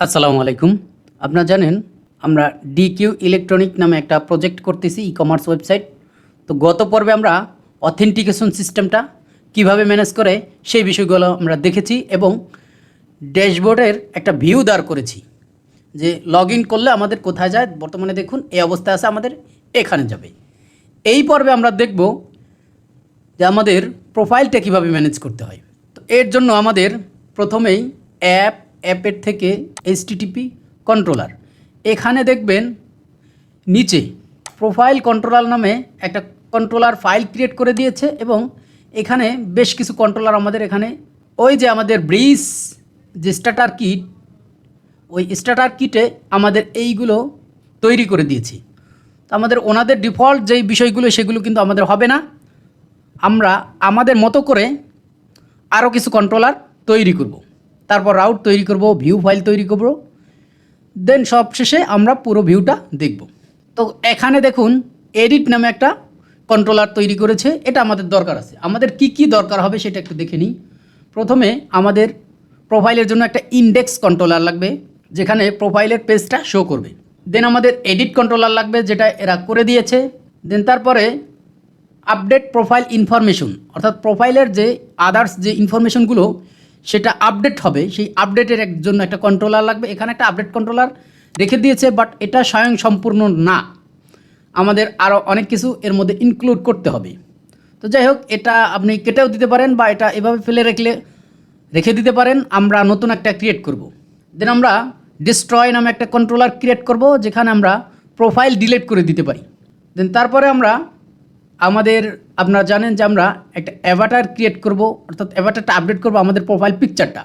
আসসালামু আলাইকুম। আপনারা জানেন আমরা ডিকিউ ইলেকট্রনিক নামে একটা প্রজেক্ট করতেছি ই-কমার্স ওয়েবসাইট। তো গত পর্বে আমরা অথেন্টিকেশন সিস্টেমটা কিভাবে ম্যানেজ করে সেই বিষয়গুলো আমরা দেখেছি এবং ড্যাশবোর্ডের একটা ভিউ দাঁড় করেছি যে লগ ইন করলে আমাদের কোথায় যায়। বর্তমানে দেখুন এই অবস্থায় আছে, আমাদের এখানে যাবে। এই পর্বে আমরা দেখব যে আমাদের প্রোফাইলটা কীভাবে ম্যানেজ করতে হয়। তো এর জন্য আমাদের প্রথমেই অ্যাপের থেকে এইচটিটিপি কন্ট্রোলার, এখানে দেখবেন নিচে প্রোফাইল কন্ট্রোলার নামে একটা কন্ট্রোলার ফাইল ক্রিয়েট করে দিয়েছে এবং এখানে বেশ কিছু কন্ট্রোলার আমাদের এখানে ওই যে আমাদের ব্রিজ যে স্টার্টার কিট, ওই স্টার্টার কিটে আমাদের এইগুলো তৈরি করে দিয়েছি। তো আমাদের ওনাদের ডিফল্ট যেই বিষয়গুলো সেগুলো কিন্তু আমাদের হবে না, আমরা আমাদের মতো করে আরও কিছু কন্ট্রোলার তৈরি করব, তারপর রাউট তৈরি করব, ভিউ ফাইল তৈরি করব, দেন সবশেষে আমরা পুরো ভিউটা দেখব। তো এখানে দেখুন এডিট নামে একটা কন্ট্রোলার তৈরি করেছে, এটা আমাদের দরকার আছে। আমাদের কি কি দরকার হবে সেটা একটু দেখে নিই। প্রথমে আমাদের প্রোফাইলের জন্য একটা ইন্ডেক্স কন্ট্রোলার লাগবে, যেখানে প্রোফাইলের পেজটা শো করবে। দেন আমাদের এডিট কন্ট্রোলার লাগবে, যেটা এরা করে দিয়েছে। দেন তারপরে আপডেট প্রোফাইল ইনফরমেশন, অর্থাৎ প্রোফাইলের যে আদার্স যে ইনফরমেশনগুলো সেটা আপডেট হবে, সেই আপডেটের জন্য একটা কন্ট্রোলার লাগবে। এখানে একটা আপডেট কন্ট্রোলার রেখে দিয়েছে, বাট এটা স্বয়ং সম্পূর্ণ না, আমাদের আরও অনেক কিছু এর মধ্যে ইনক্লুড করতে হবে। তো যাই হোক, এটা আপনি কেটেও দিতে পারেন বা এটা এভাবে ফেলে রেখে দিতে পারেন। আমরা নতুন একটা ক্রিয়েট করব। দেন আমরা ডিস্ট্রয় নামে একটা কন্ট্রোলার ক্রিয়েট করব, যেখানে আমরা প্রোফাইল ডিলিট করে দিতে পারি। দেন তারপরে আমরা আপনারা জানেন যে আমরা একটা অ্যাভাটার ক্রিয়েট করব, অর্থাৎ অ্যাভাটারটা আপডেট করব আমাদের প্রোফাইল পিকচারটা।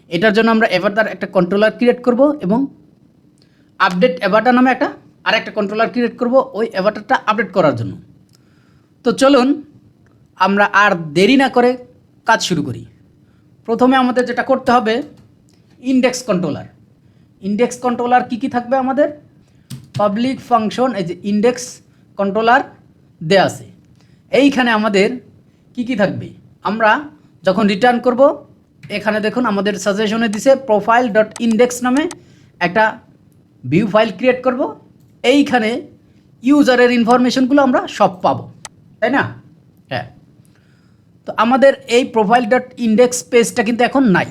এটার জন্য আমরা অ্যাভাটার একটা কন্ট্রোলার ক্রিয়েট করব এবং আপডেট অ্যাভাটার নামে আরেকটা কন্ট্রোলার ক্রিয়েট করব ওই অ্যাভাটারটা আপডেট করার জন্য। তো চলুন আমরা আর দেরি না করে কাজ শুরু করি। প্রথমে আমাদের যেটা করতে হবে, ইন্ডেক্স কন্ট্রোলার কী থাকবে আমাদের পাবলিক ফাংশন, এই যে ইন্ডেক্স কন্ট্রোলার দেয়া আছে। এইখানে আমাদের কি থাকবে, আমরা যখন রিটার্ন করব এখানে দেখুন আমাদের সাজেশনে দিছে প্রোফাইল ডট ইন্ডেক্স নামে একটা ভিউ ফাইল ক্রিয়েট করব। এইখানে ইউজারের ইনফরমেশনগুলো আমরা সব পাবো, তাই না? হ্যাঁ। তো আমাদের এই প্রোফাইল ডট ইন্ডেক্স পেজটা কিন্তু এখন নাই।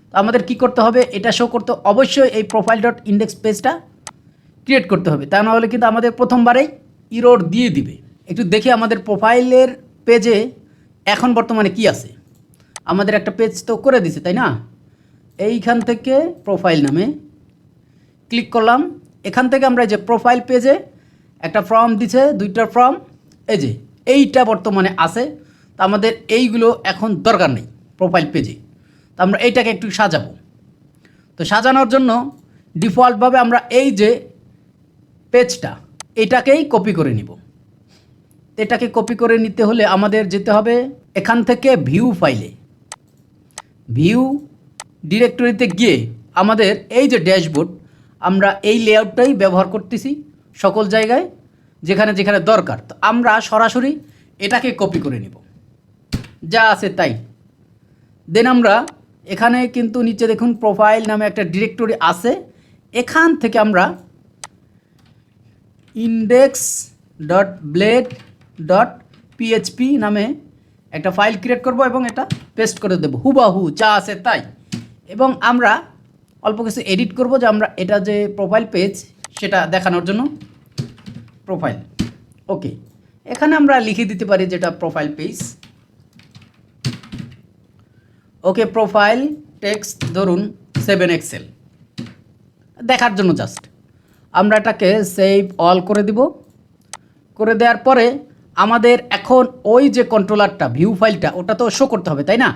তো আমাদের কি করতে হবে, এটা শো করতে অবশ্যই এই প্রোফাইল ডট ইন্ডেক্স পেজটা ক্রিয়েট করতে হবে, তা না হলে কিন্তু আমাদের প্রথমবারেই ইরোর দিয়ে দিবে। একটু দেখি আমাদের প্রোফাইলের পেজে এখন বর্তমানে কি আছে। আমাদের একটা পেজ তো করে দিছে, তাই না? এইখান থেকে প্রোফাইল নামে ক্লিক করলাম। এখান থেকে আমরা যে প্রোফাইল পেজে একটা ফর্ম দিছে, দুইটা ফর্ম, এই যে এইটা বর্তমানে আছে। তো আমাদের এইগুলো এখন দরকার নেই প্রোফাইল পেজে। তো আমরা এইটাকে একটু সাজাবো। তো সাজানোর জন্য ডিফল্টভাবে আমরা এই যে পেজটা এটাকেই কপি করে নিব। এটাকে কপি করে নিতে হলে আমাদের যেতে হবে এখান থেকে ভিউ ডিরেক্টরিতে গিয়ে আমাদের এই যে ড্যাশবোর্ড, আমরা এই লেআউটটাই ব্যবহার করতেছি সকল জায়গায় যেখানে যেখানে দরকার। তো আমরা সরাসরি এটাকে কপি করে নিব, যা আছে তাই। দেন আমরা এখানে কিন্তু নিচে দেখুন প্রোফাইল নামে একটা ডিরেক্টরি আছে, এখান থেকে আমরা index.blade.php নামে একটা ফাইল ক্রিয়েট করব এবং এটা পেস্ট করে দেব হুবাহু যা আছে তাই। এবং আমরা অল্প কিছু এডিট করব, যে আমরা এটা যে প্রোফাইল পেজ সেটা দেখানোর জন্য প্রোফাইল। ওকে, এখানে আমরা লিখে দিতে পারি যেটা প্রোফাইল পেজ। ওকে, প্রোফাইল টেক্সট ধরুন 7 এক্সেল দেখার জন্য জাস্ট আমরা এটাকে সেভ অল করে দিব। করে দেওয়ার পরে আমাদের এখন ওই যে কন্ট্রোলারটা ভিউ ফাইলটা ওটা তো শো করতে হবে, তাই না?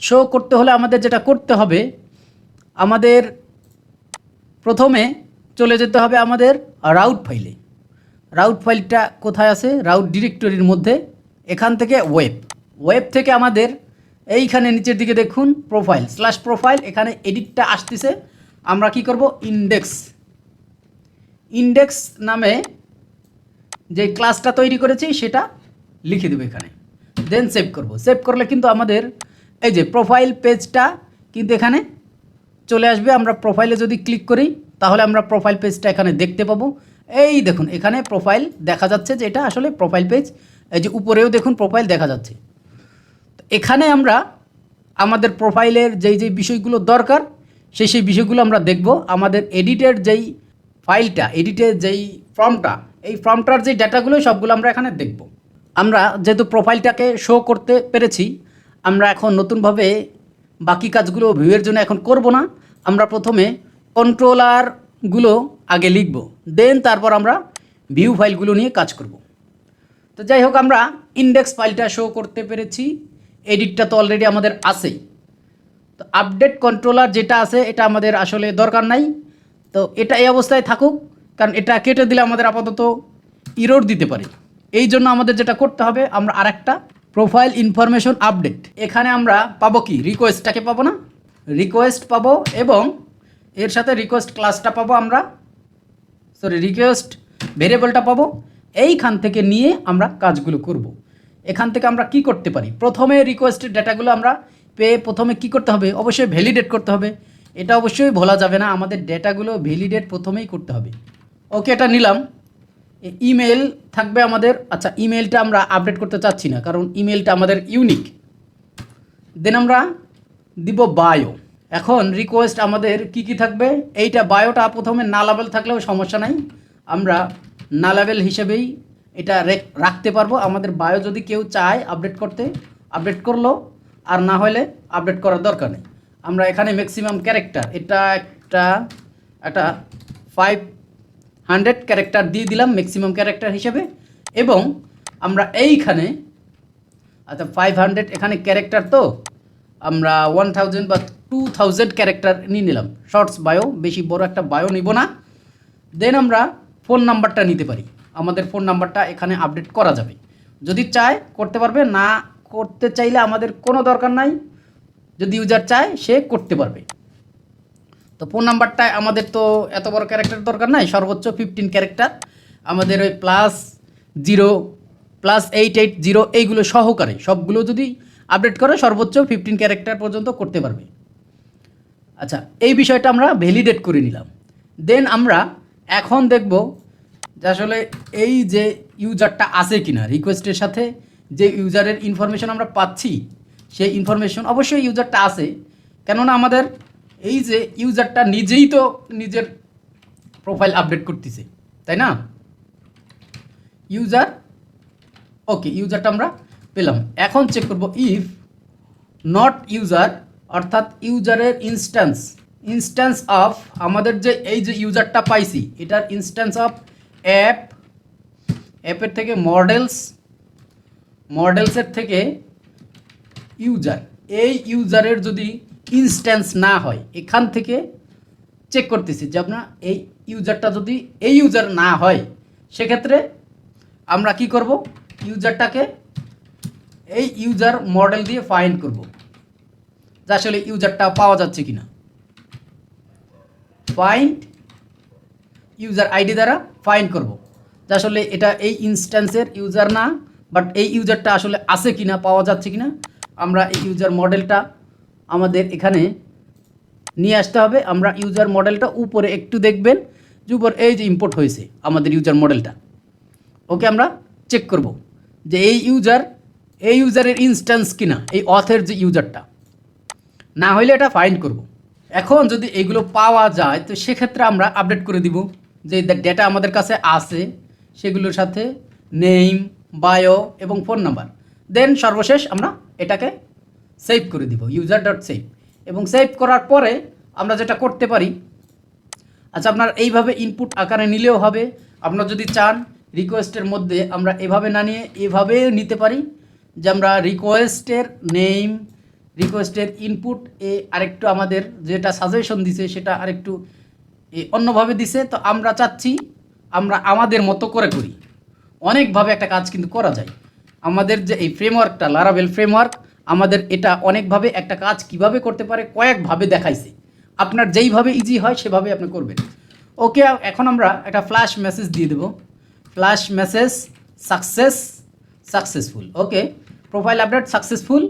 শো করতে হলে আমাদের যেটা করতে হবে, আমাদের প্রথমে চলে যেতে হবে আমাদের রাউট ফাইলে। রাউট ফাইলটা কোথায় আছে? রাউট ডিরেক্টরির মধ্যে। এখান থেকে ওয়েব থেকে আমাদের এইখানে নিচের দিকে দেখুন প্রোফাইল, এখানে এডিটটা আসতেছে। আমরা কি করব, ইন্ডেক্স নামে যে ক্লাসটা তৈরি করেছি সেটা লিখে দেবো এখানে। দেন সেভ করব। সেভ করলে কিন্তু আমাদের এই যে প্রোফাইল পেজটা কিন্তু এখানে চলে আসবে। আমরা প্রোফাইলে যদি ক্লিক করি তাহলে আমরা প্রোফাইল পেজটা এখানে দেখতে পাবো। এই দেখুন এখানে প্রোফাইল দেখা যাচ্ছে যে এটা আসলে প্রোফাইল পেজ। এই যে উপরেও দেখুন প্রোফাইল দেখা যাচ্ছে। এখানে আমরা আমাদের প্রোফাইলের যেই বিষয়গুলো দরকার সেই বিষয়গুলো আমরা দেখব। আমাদের এডিটের যেই ফাইলটা, এডিটের যেই ফর্মটা, এই ফর্মটার যেই ডাটাগুলো সবগুলো আমরা এখানে দেখব। আমরা যেহেতু প্রোফাইলটাকে শো করতে পেরেছি, আমরা এখন নতুনভাবে বাকি কাজগুলো ভিউয়ের জন্য এখন করব না। আমরা প্রথমে কন্ট্রোলারগুলো আগে লিখব, দেন তারপর আমরা ভিউ ফাইলগুলো নিয়ে কাজ করব। তো যাই হোক, আমরা ইন্ডেক্স ফাইলটা শো করতে পেরেছি, এডিটটা তো অলরেডি আমাদের আছেই। তো আপডেট কন্ট্রোলার যেটা আছে এটা আমাদের আসলে দরকার নাই, তো এটা এই অবস্থায় থাকুক, কারণ এটা কেটে দিলে আমাদের আপাতত ইরর দিতে পারে। এই জন্য আমাদের যেটা করতে হবে, আমরা আরেকটা প্রোফাইল ইনফরমেশন আপডেট, এখানে আমরা পাবো কি, রিকোয়েস্টটাকে পাবো না, রিকোয়েস্ট পাবো এবং এর সাথে রিকোয়েস্ট ক্লাসটা পাবো আমরা, রিকোয়েস্ট ভেরিয়েবলটা পাবো। এইখান থেকে নিয়ে আমরা কাজগুলো করব। এখান থেকে আমরা কি করতে পারি, প্রথমে রিকোয়েস্টের ডেটাগুলো আমরা পেয়ে প্রথমে কি করতে হবে, অবশ্যই ভ্যালিডেট করতে হবে। এটা অবশ্যই ভোলা যাবে না, আমাদের ডেটাগুলো ভ্যালিডেট প্রথমেই করতে হবে। ওকে, এটা নিলাম। ইমেল থাকবে আমাদের। আচ্ছা, ইমেলটা আমরা আপডেট করতে চাচ্ছি না, কারণ ইমেলটা আমাদের ইউনিক। দেন আমরা দিব বায়ো। এখন রিকোয়েস্ট আমাদের কি থাকবে, এইটা বায়োটা প্রথমে নালাবেল থাকলেও সমস্যা নাই, আমরা নালাবেল হিসেবেই এটা রাখতে পারবো। আমাদের বায়ো যদি কেউ চায় আপডেট করতে, আপডেট করলো, আর না হলে আপডেট করার দরকার নেই। আমরা এখানে ম্যাক্সিমাম ক্যারেক্টার, এটা একটা 500 ক্যারেক্টার দিয়ে দিলাম ম্যাক্সিমাম ক্যারেক্টার হিসেবে। এবং আমরা এইখানে, আচ্ছা 500 এখানে ক্যারেক্টার, তো আমরা 1000 বা 2000 ক্যারেক্টার নিয়ে নিলাম। শর্টস বায়ো, বেশি বড় একটা বায়ো নিব না। দেন আমরা ফোন নাম্বারটা নিতে পারি, আমাদের ফোন নাম্বারটা এখানে আপডেট করা যাবে। যদি চায় করতে পারবে, না করতে চাইলে আমাদের কোনো দরকার নাই, যদি ইউজার চায় সে করতে পারবে। তো ফোন নাম্বারটা আমাদের তো এত বড় ক্যারেক্টার দরকার নাই, সর্বোচ্চ 15 ক্যারেক্টার আমাদের ওই +0 +880 এইগুলো সহকারে সবগুলো যদি আপডেট করে সর্বোচ্চ 15 ক্যারেক্টার পর্যন্ত করতে পারবে। আচ্ছা, এই বিষয়টা আমরা ভ্যালিডেট করে নিলাম। দেন আমরা এখন দেখব যে আসলে এই যে ইউজারটা আছে কিনা, রিকোয়েস্টের সাথে যে ইউজারের ইনফরমেশন আমরা পাচ্ছি সেই ইনফরমেশন অবশ্যই ইউজারটা আছে। কেননা আমাদের এই যে ইউজারটা নিজেই তো নিজের প্রোফাইল আপডেট করতেছে, তাই না? ইউজার, ওকে, ইউজারটা আমরা পেলাম। এখন চেক করব ইফ নট ইউজার, অর্থাৎ ইউজারের ইনস্ট্যান্স অফ, আমাদের যে এই যে ইউজারটা পাইছি এটার ইনস্ট্যান্স অফ অ্যাপের থেকে মডেলসের থেকে ইউজার, এই ইউজারের যদি ইনস্ট্যান্স না হয়, এখান থেকে চেক করতেছি যে আপনার এই ইউজারটা যদি এই ইউজার না হয়, সেক্ষেত্রে আমরা কি করব, ইউজারটাকে এই ইউজার মডেল দিয়ে ফাইন্ড করব যে আসলে ইউজারটা পাওয়া যাচ্ছে কিনা। ফাইন্ড ইউজার আইডি দ্বারা ফাইন্ড করব যে আসলে এটা এই ইনস্ট্যান্সের ইউজার না, বাট এই ইউজারটা আসলে আছে কিনা, পাওয়া যাচ্ছে কিনা। আমরা এই ইউজার মডেলটা আমাদের এখানে নিয়ে আসতে হবে। আমরা ইউজার মডেলটা উপরে একটু দেখবেন যে উপর এই যে ইম্পোর্ট হয়েছে আমাদের ইউজার মডেলটা। ওকে, আমরা চেক করব যে এই ইউজারের ইনস্ট্যান্স কিনা, এই অথের যে ইউজারটা, না হইলে এটা ফাইন্ড করব। এখন যদি এইগুলো পাওয়া যায় তো সেক্ষেত্রে আমরা আপডেট করে দিব যে ডেটা আমাদের কাছে আছে সেগুলোর সাথে নেম, বায়ো এবং ফোন নাম্বার। দেন সর্বশেষ আমরা এটাকে সেভ করে দিব, user.save। এবং সেভ করার পরে আমরা যেটা করতে পারি, আচ্ছা আপনার এইভাবে ইনপুট আকারে নিলেও হবে। আপনারা যদি চান রিকোয়েস্টের মধ্যে আমরা এভাবে না নিয়ে এভাবে নিতে পারি, যে আমরা রিকোয়েস্টের নেম, রিকোয়েস্টের ইনপুট আরেকটু আমাদের যেটা সাজেশন দিছে সেটা আরেকটু অন্যভাবে দিছে। তো আমরা চাচ্ছি আমরা আমাদের মতো করে করি। অনেকভাবে একটা কাজ কিন্তু করা যায়। আমাদের যে এই ফ্রেমওয়ার্কটা, লারাভেল ফ্রেমওয়ার্ক, আমাদের এটা অনেকভাবে একটা কাজ কিভাবে করতে পারে কয়েকভাবে দেখাইছে। আপনার যেইভাবে ইজি হয় সেভাবে আপনি করবেন। ওকে, এখন আমরা একটা ফ্ল্যাশ মেসেজ দিয়ে দেব, ফ্ল্যাশ মেসেজ সাকসেসফুল। ওকে, প্রোফাইল আপডেট সাকসেসফুল।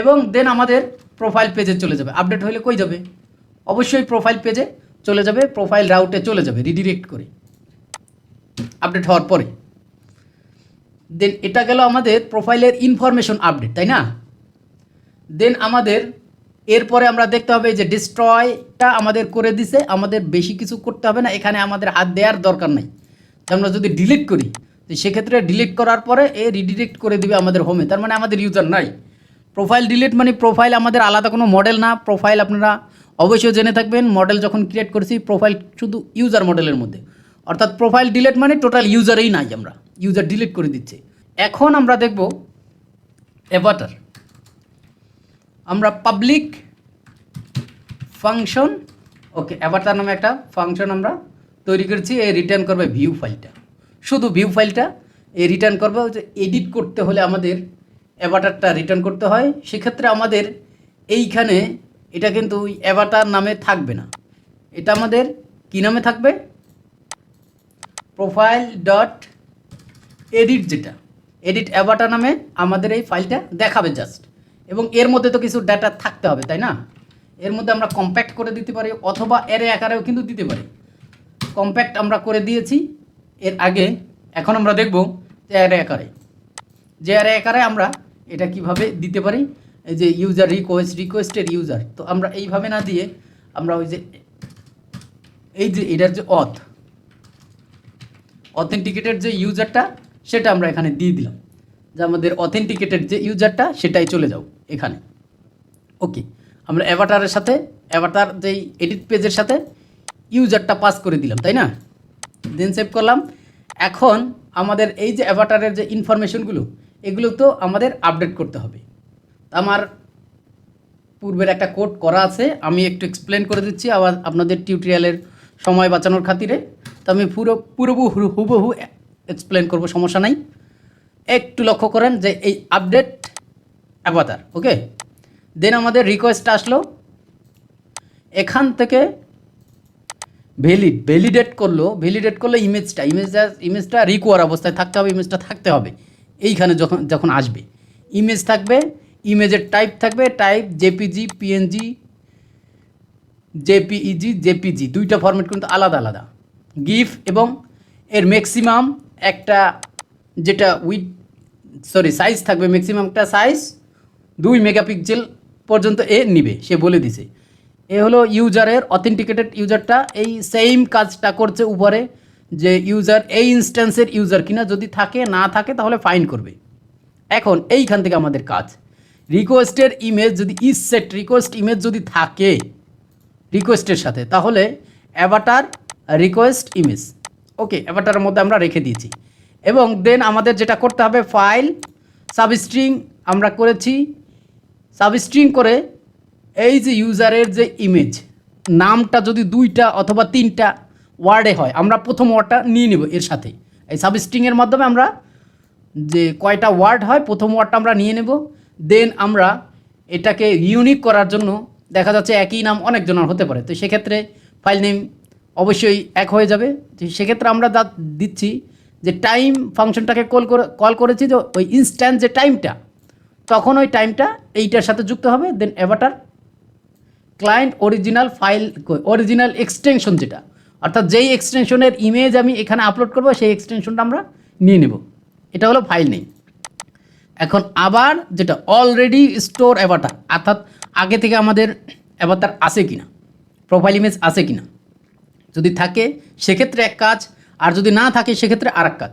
এবং দেন আমাদের প্রোফাইল পেজে চলে যাবে। আপডেট হলে কই যাবে, অবশ্যই প্রোফাইল পেজে চলে যাবে, প্রোফাইল রাউটে চলে যাবে রিডিরেক্ট করে আপডেট হওয়ার পরে। দেন এটা গেল আমাদের প্রোফাইলের ইনফরমেশন আপডেট, তাই না? দেন আমাদের এরপরে আমরা দেখতে হবে যে ডিস্ট্রয়টা আমাদের করে দিছে, আমাদের বেশি কিছু করতে হবে না, এখানে আমাদের হাত দেওয়ার দরকার নেই। আমরা যদি ডিলিট করি তো সেক্ষেত্রে ডিলিট করার পরে এ রিডিরেক্ট করে দিবে আমাদের হোমে, তার মানে আমাদের ইউজার নাই। প্রোফাইল ডিলিট মানে প্রোফাইল আমাদের আলাদা কোনো মডেল না। প্রোফাইল আপনারা অবশ্যই জেনে থাকবেন, মডেল যখন ক্রিয়েট করেছি প্রোফাইল শুধু ইউজার মডেলের মধ্যে, অর্থাৎ প্রোফাইল ডিলিট মানে টোটাল ইউজারেই নাই, আমরা ইউজার ডিলিট করে দিচ্ছে। এখন আমরা দেখব অ্যাভাটার। আমরা পাবলিক ফাংশন, ওকে, অ্যাভাটার নামে একটা ফাংশন আমরা তৈরি করেছি। এই রিটার্ন করবে ভিউ ফাইলটা, শুধু ভিউ ফাইলটা এই রিটার্ন করবে। যে এডিট করতে হলে আমাদের অ্যাভাটারটা রিটার্ন করতে হয়, সেক্ষেত্রে আমাদের এইখানে এটা কিন্তু অ্যাভাটার নামে থাকবে না, এটা আমাদের কি নামে থাকবে? প্রোফাইল ডট এডিট, যেটা এডিট অ্যাভাটার নামে আমাদের এই ফাইলটা দেখাবে জাস্ট। এবং এর মধ্যে তো কিছু ডাটা থাকতে হবে, তাই না? এর মধ্যে আমরা কম্প্যাক্ট করে দিতে পারি অথবা অ্যারে আকারেও কিন্তু দিতে পারি। কম্প্যাক্ট আমরা করে দিয়েছি এর আগে, এখন আমরা দেখব যে অ্যারে আকারে, যে অ্যারে আকারে আমরা এটা কিভাবে দিতে পারি। এই যে ইউজার রিকোয়েস্টের ইউজার, তো আমরা এইভাবে না দিয়ে আমরা ওই যে এই যে এটার যে অথেন্টিকেটেড যে ইউজারটা সেটা আমরা এখানে দিয়ে দিলাম, যে আমাদের অথেন্টিকেটেড যে ইউজারটা সেটাই চলে যাও এখানে। ওকে, আমরা অ্যাভাটারের সাথে অ্যাভাটার যেই এডিট পেজের সাথে ইউজারটা পাস করে দিলাম, তাই না? দেন সেভ করলাম। এখন আমাদের এই যে অ্যাভাটারের যে ইনফরমেশনগুলো এগুলো তো আমাদের আপডেট করতে হবে। আমার পূর্বের একটা কোড করা আছে, আমি একটু এক্সপ্লেন করে দিচ্ছি আবার আপনাদের টিউটোরিয়ালের সময় বাঁচানোর খাতিরে। তো আমি হুবহু এক্সপ্লেন করব, সমস্যা নাই। একটু লক্ষ্য করেন যে এই আপডেট অ্যাভাটার, ওকে। দেন আমাদের রিকোয়েস্ট আসলো, এখান থেকে ভ্যালিডেট করলো ইমেজটা রিকোয়ার অবস্থায় থাকতে হবে, ইমেজটা থাকতে হবে এইখানে যখন আসবে ইমেজ থাকবে, ইমেজের টাইপ থাকবে, টাইপ জেপিজি, পিএনজি, জেপিজি দুইটা ফরম্যাট কিন্তু আলাদা আলাদা। গিফ এবং এর ম্যাক্সিমাম একটা যেটা সাইজ থাকবে, ম্যাক্সিমাম একটা সাইজ 2 মেগাপিক্সেল পর্যন্ত এ নিবে, সে বলে দিছে। এ হলো ইউজারের অথেন্টিকেটেড ইউজারটা, এই সেম কাজটা করছে উপরে, যে ইউজার এই ইনস্ট্যান্সের ইউজার কিনা, যদি থাকে না থাকে তাহলে ফাইন করবে। এখন এইখান থেকে আমাদের কাজ, রিকোয়েস্টের ইমেজ যদি রিকোয়েস্ট ইমেজ যদি থাকে রিকোয়েস্টের সাথে, তাহলে অ্যাভাটার রিকোয়েস্ট ইমেজ, ওকে, অ্যাভাটারের মধ্যে আমরা রেখে দিয়েছি। এবং দেন আমাদের যেটা করতে হবে, ফাইল সাবস্ট্রিং আমরা করেছি, সাবস্ট্রিং করে এই যে ইউজারের যে ইমেজ নামটা যদি 2টা অথবা 3টা ওয়ার্ডে হয়, আমরা প্রথম ওয়ার্ডটা নিয়ে নেব এর সাথে। এই সাবস্ট্রিংয়ের মাধ্যমে আমরা যে কয়টা ওয়ার্ড হয় প্রথম ওয়ার্ডটা আমরা নিয়ে নেব। দেন আমরা এটাকে ইউনিক করার জন্য, দেখা যাচ্ছে একই নাম অনেকজনের হতে পারে, তো সেক্ষেত্রে ফাইল নেম অবশ্যই এক হয়ে যাবে। তো সেক্ষেত্রে আমরা যা দিচ্ছি যে টাইম ফাংশনটাকে কল করেছি, যে ওই ইনস্ট্যান্ট যে টাইমটা, তখন ওই টাইমটা এইটার সাথে যুক্ত হবে। দেন অ্যাভাটার ক্লায়েন্ট অরিজিনাল এক্সটেনশন যেটা, অর্থাৎ যেই এক্সটেনশনের ইমেজ আমি এখানে আপলোড করব সেই এক্সটেনশনটা আমরা নিয়ে নেব। এটা হলো ফাইল নেম। এখন আবার যেটা অলরেডি স্টোর অ্যাভাটার, অর্থাৎ আগে থেকে আমাদের অ্যাভাটার আছে কিনা, প্রোফাইল ইমেজ আছে কিনা, যদি থাকে সেক্ষেত্রে এক কাজ, আর যদি না থাকে সেক্ষেত্রে আর এক কাজ।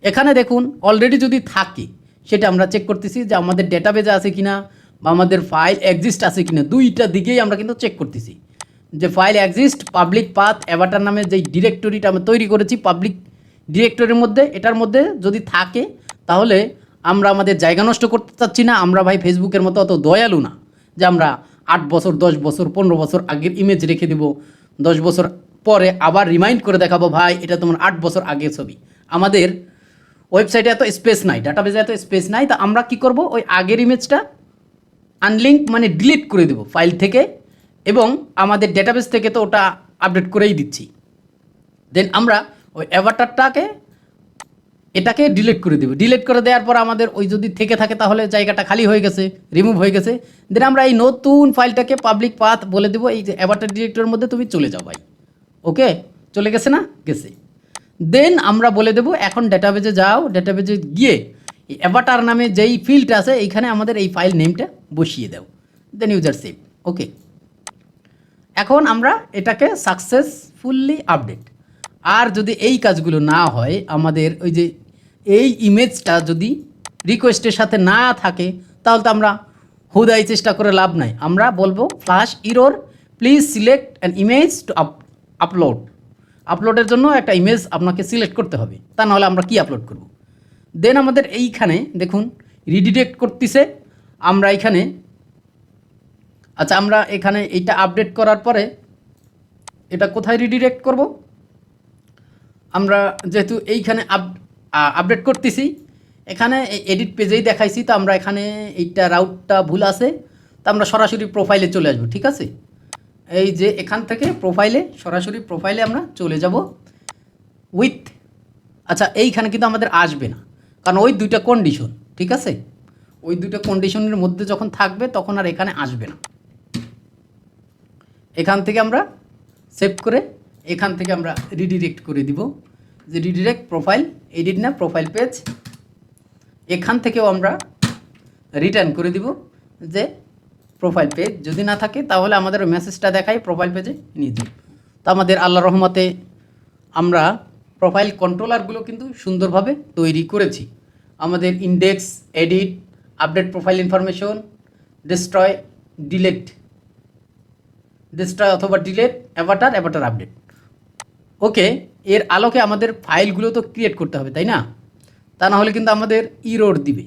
এখানে দেখুন অলরেডি যদি থাকে সেটা আমরা চেক করতেছি যে আমাদের ডেটাবেজে আছে কিনা বা আমাদের ফাইল এক্সিস্ট আছে কিনা, দুইটা দিকেই আমরা কিন্তু চেক করতেছি। যে file exist, public path Avatar নামে যেই ডিরেক্টরিটা আমরা তৈরি করেছি পাবলিক ডিরেক্টরির মধ্যে, এটার মধ্যে যদি থাকে তাহলে আমরা আমাদের জায়গা নষ্ট করতে চাচ্ছি না। আমরা ভাই ফেসবুকের মতো অত দয়ালু না যে আমরা 8 বছর 10 বছর 15 বছর আগের ইমেজ রেখে দেব, 10 বছর পরে আবার রিমাইন্ড করে দেখাবো ভাই এটা তোমার 8 বছর আগের ছবি। আমাদের ওয়েবসাইটে এত স্পেস নাই, ডাটাবেজে এত স্পেস নাই। তা আমরা কি করব, ওই আগের ইমেজটা আনলিঙ্ক মানে ডিলিট করে দেব ফাইল থেকে, এবং আমাদের ডেটাবেস থেকে তো ওটা আপডেট করেই দিচ্ছি। দেন আমরা ওই অ্যাভাটারটাকে এটাকে ডিলিট করে দেবো। ডিলিট করে দেওয়ার পর আমাদের ওই যদি থেকে থাকে তাহলে জায়গাটা খালি হয়ে গেছে, রিমুভ হয়ে গেছে। দেন আমরা এই নতুন ফাইলটাকে পাবলিক পাথ বলে দেবো, এই যে অ্যাভাটার ডিরেক্টরের মধ্যে তুমি চলে যাও ভাই। ওকে, চলে গেছে না? গেছে। দেন আমরা বলে দেবো এখন ডেটাবেজে যাও, ডেটাবেজে গিয়ে এই অ্যাভাটার নামে যেই ফিল্ড আছে এইখানে আমাদের এই ফাইল নেমটা বসিয়ে দাও। Then user save. ওকে, এখন আমরা এটাকে সাকসেসফুলি আপডেট। আর যদি এই কাজগুলো না হয়, আমাদের ওই যে এই ইমেজটা যদি রিকোয়েস্টের সাথে না থাকে, তাহলে তো আমরা হুদাই চেষ্টা করে লাভ নাই। আমরা বলবো flash error, please select an image to upload. আপলোডের জন্য একটা ইমেজ আপনাকে সিলেক্ট করতে হবে, তা নাহলে আমরা কি আপলোড করব। দেন আমাদের এইখানে দেখুন রিডিরেক্ট করতেছে। আমরা এইখানে আচ্ছা, আমরা এখানে এইটা আপডেট করার পরে এটা কোথায় রিডিরেক্ট করব? আমরা যেহেতু এইখানে আপডেট করতেছি, এখানে এডিট পেজেই দেখাইছি, তো আমরা এখানে এইটা রাউটটা ভুল আছে, তো আমরা সরাসরি প্রোফাইলে চলে আসবো। ঠিক আছে, এই যে এখান থেকে প্রোফাইলে, সরাসরি প্রোফাইলে আমরা চলে যাব উইথ। আচ্ছা, এইখানে কিন্তু আমাদের আসবে না, কারণ ওই দুইটা কন্ডিশন। ঠিক আছে, ওই দুইটা কন্ডিশনের মধ্যে যখন থাকবে তখন আর এখানে আসবে না। এখান থেকে আমরা সেভ করে এখান থেকে আমরা রিডিরেক্ট করে দিব, যে রিডিরেক্ট প্রোফাইল, এডিট না প্রোফাইল পেজ। এখান থেকেও আমরা রিটার্ন করে দিব যে প্রোফাইল পেজ। যদি না থাকে তাহলে আমাদের মেসেজটা দেখাই প্রোফাইল পেজে নিয়ে দিই। তো আমাদের আল্লাহর রহমতে আমরা প্রোফাইল কন্ট্রোলারগুলো কিন্তু সুন্দরভাবে তৈরি করেছি। আমাদের index, edit, update profile information, destroy, delete, destroy অথবা ডিলেট, অ্যাভাটার, অ্যাভাটার আপডেট। ওকে, এর আলোকে আমাদের ফাইলগুলো তো ক্রিয়েট করতে হবে, তাই না? তা না হলে কিন্তু আমাদের ইরর দিবে,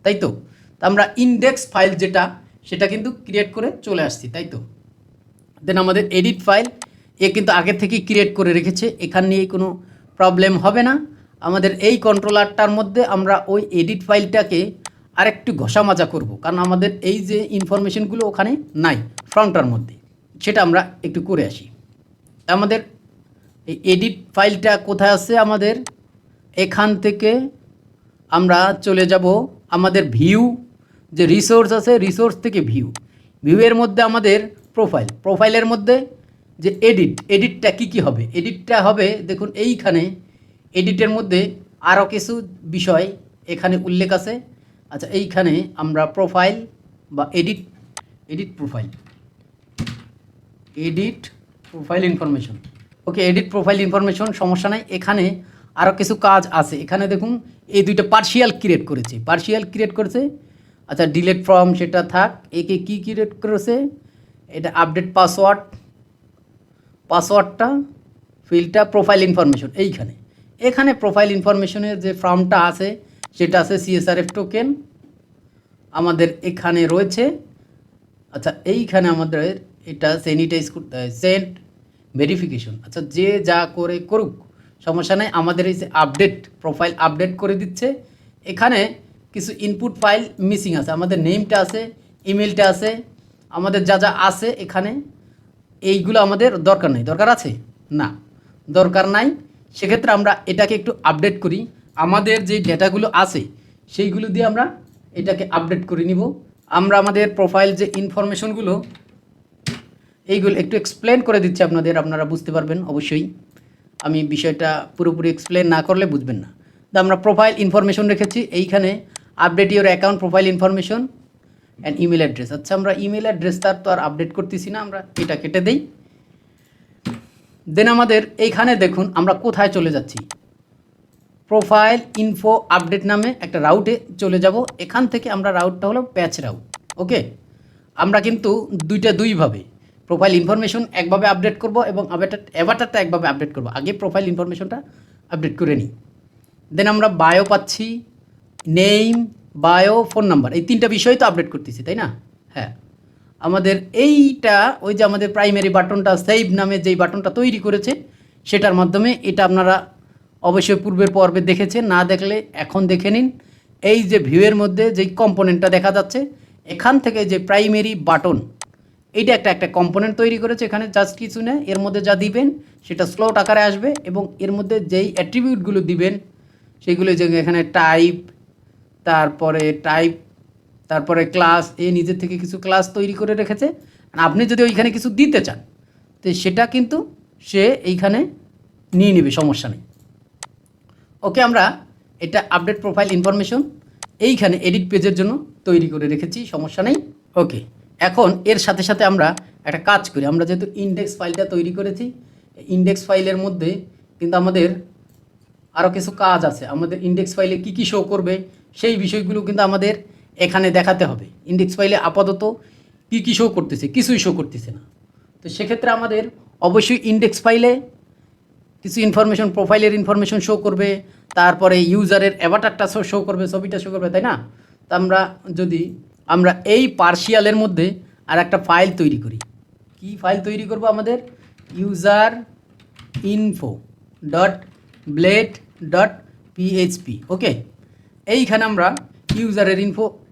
তাই তো? তা আমরা ইন্ডেক্স ফাইল যেটা, সেটা কিন্তু ক্রিয়েট করে চলে আসছি, তাই তো? দেন আমাদের এডিট ফাইল, এ কিন্তু আগের থেকেই ক্রিয়েট করে রেখেছে, এখান নিয়ে কোনো প্রবলেম হবে না। আমাদের এই কন্ট্রোলারটার মধ্যে আমরা ওই এডিট ফাইলটাকে আরেকটু ঘষা মাজা করব, কারণ আমাদের এই যে ইনফরমেশনগুলো ওখানে নাই ফ্রন্টটার মধ্যে, সেটা আমরা একটু করে আসি। আমাদের এই এডিট ফাইলটা কোথায় আছে? আমাদের এখান থেকে আমরা চলে যাব আমাদের ভিউ, যে রিসোর্স আছে, রিসোর্স থেকে ভিউ, ভিউয়ের মধ্যে আমাদের প্রোফাইল, প্রোফাইলের মধ্যে যে এডিট, এডিটটা কী হবে? এডিটটা হবে দেখুন এইখানে, এডিটের মধ্যে আরও কিছু বিষয় এখানে উল্লেখ আছে। আচ্ছা, এইখানে আমরা প্রোফাইল বা edit profile, edit profile information. Okay, edit profile information, সমস্যা নাই। এখানে আরও কিছু কাজ আছে। এখানে দেখুন এই দুইটা পার্শিয়াল ক্রিয়েট করেছে, পার্শিয়াল ক্রিয়েট করেছে। আচ্ছা, ডিলেট ফ্রম সেটা থাক। একে কি ক্রিয়েট করেছে? এটা আপডেট পাসওয়ার্ড, পাসওয়ার্ডটা, ফিল্ডটা, প্রোফাইল ইনফরমেশন। এইখানে এখানে প্রোফাইল ইনফরমেশনের যে ফর্মটা আছে সেটা আছে CSRF টোকেন আমাদের এখানে রয়েছে। আচ্ছা, এইখানে আমাদের এটা স্যানিটাইজ করতে হয়, সেন্ট ভেরিফিকেশন। আচ্ছা, যে যা করে করুক, সমস্যা নেই। আমাদের এই যে আপডেট প্রোফাইল আপডেট করে দিচ্ছে। এখানে কিছু ইনপুট ফাইল মিসিং আছে, আমাদের নেমটা আছে, ইমেলটা আছে, আমাদের যা যা আছে এখানে, এইগুলো আমাদের দরকার নেই। দরকার আছে না? দরকার নাই। সেক্ষেত্রে আমরা এটাকে একটু আপডেট করি। আমাদের যে ডেটাগুলো আছে সেইগুলো দিয়ে আমরা এটাকে আপডেট করে নিব। আমরা আমাদের প্রোফাইল যে ইনফরমেশনগুলো, এইগুলো একটু এক্সপ্লেন করে দিচ্ছি আপনাদের, আপনারা বুঝতে পারবেন অবশ্যই। আমি বিষয়টা পুরোপুরি এক্সপ্লেন না করলে বুঝবেন না। তো আমরা প্রোফাইল ইনফরমেশন রেখেছি এইখানে, update your account profile information and email address. আচ্ছা, আমরা ইমেল অ্যাড্রেসটার তো আর আপডেট করতেছি না, আমরা এটা কেটে দেই। দেন আমাদের এইখানে দেখুন আমরা কোথায় চলে যাচ্ছি, প্রোফাইল ইনফো আপডেট নামে একটা রাউটে চলে যাব। এখান থেকে আমরা রাউটটা হলো প্যাচ রাউট। ওকে, আমরা কিন্তু দুইভাবে প্রোফাইল ইনফরমেশন একভাবে আপডেট করব এবং অ্যাভাটারটা একভাবে আপডেট করব। আগে প্রোফাইল ইনফরমেশনটা আপডেট করে নিই। দেন আমরা বায়ো পাচ্ছি, নেম, বায়ো, ফোন নাম্বার, এই তিনটা বিষয় তো আপডেট করতেছি, তাই না? হ্যাঁ, আমাদের এইটা ওই যে আমাদের প্রাইমারি বাটনটা, সেভ নামে যেই বাটনটা তৈরি করেছে সেটার মাধ্যমে, এটা আপনারা অবশ্যই পূর্বের পর্বে দেখেছেন, না দেখলে এখন দেখে নিন। এই যে ভিউয়ের মধ্যে যেই কম্পোনেন্টটা দেখা যাচ্ছে, এখান থেকে যে প্রাইমারি বাটন, এইটা একটা কম্পোনেন্ট তৈরি করেছে। এখানে জাস্ট কিছু নেই, এর মধ্যে যা দিবেন সেটা স্লট আকারে আসবে এবং এর মধ্যে যেই অ্যাট্রিবিউটগুলো দিবেন সেগুলো যে এখানে টাইপ, তারপরে ক্লাস, নিজের থেকে কিছু ক্লাস তৈরি করে রেখেছে। আর আপনি যদি ওইখানে কিছু দিতে চান তো সেটা কিন্তু সে এইখানে নিয়ে নেবে, সমস্যা নেই। ওকে, আমরা এটা আপডেট প্রোফাইল ইনফরমেশন এইখানে এডিট পেজের জন্য তৈরি করে রেখেছি, সমস্যা নেই। ওকে, এখন এর সাথে সাথে আমরা একটা কাজ করি। আমরা যেহেতু ইন্ডেক্স ফাইলটা তৈরি করেছি, ইন্ডেক্স ফাইলের মধ্যে কিন্তু আমাদের আরও কিছু কাজ আছে। আমাদের ইন্ডেক্স ফাইলে কী কী শো করবে সেই বিষয়গুলো কিন্তু আমাদের এখানে দেখাতে হবে। ইন্ডেক্স ফাইলে আপাতত কী কী শো করতেছে, কিছুই শো করতেছে না। তো সেক্ষেত্রে আমাদের অবশ্যই ইন্ডেক্স ফাইলে কিছু ইনফরমেশন, প্রোফাইলের ইনফরমেশন শো করবে, তারপরে ইউজারের অ্যাভাটারটা শো করবে, ছবিটা শো করবে, তাই না? তো আমরা এই পার্শিয়ালের মধ্যে আর একটা ফাইল তৈরি করি। কি ফাইল তৈরি করব? আমাদের user info dot blade dot PHP. Okay, এইখানে আমরা ইউজারের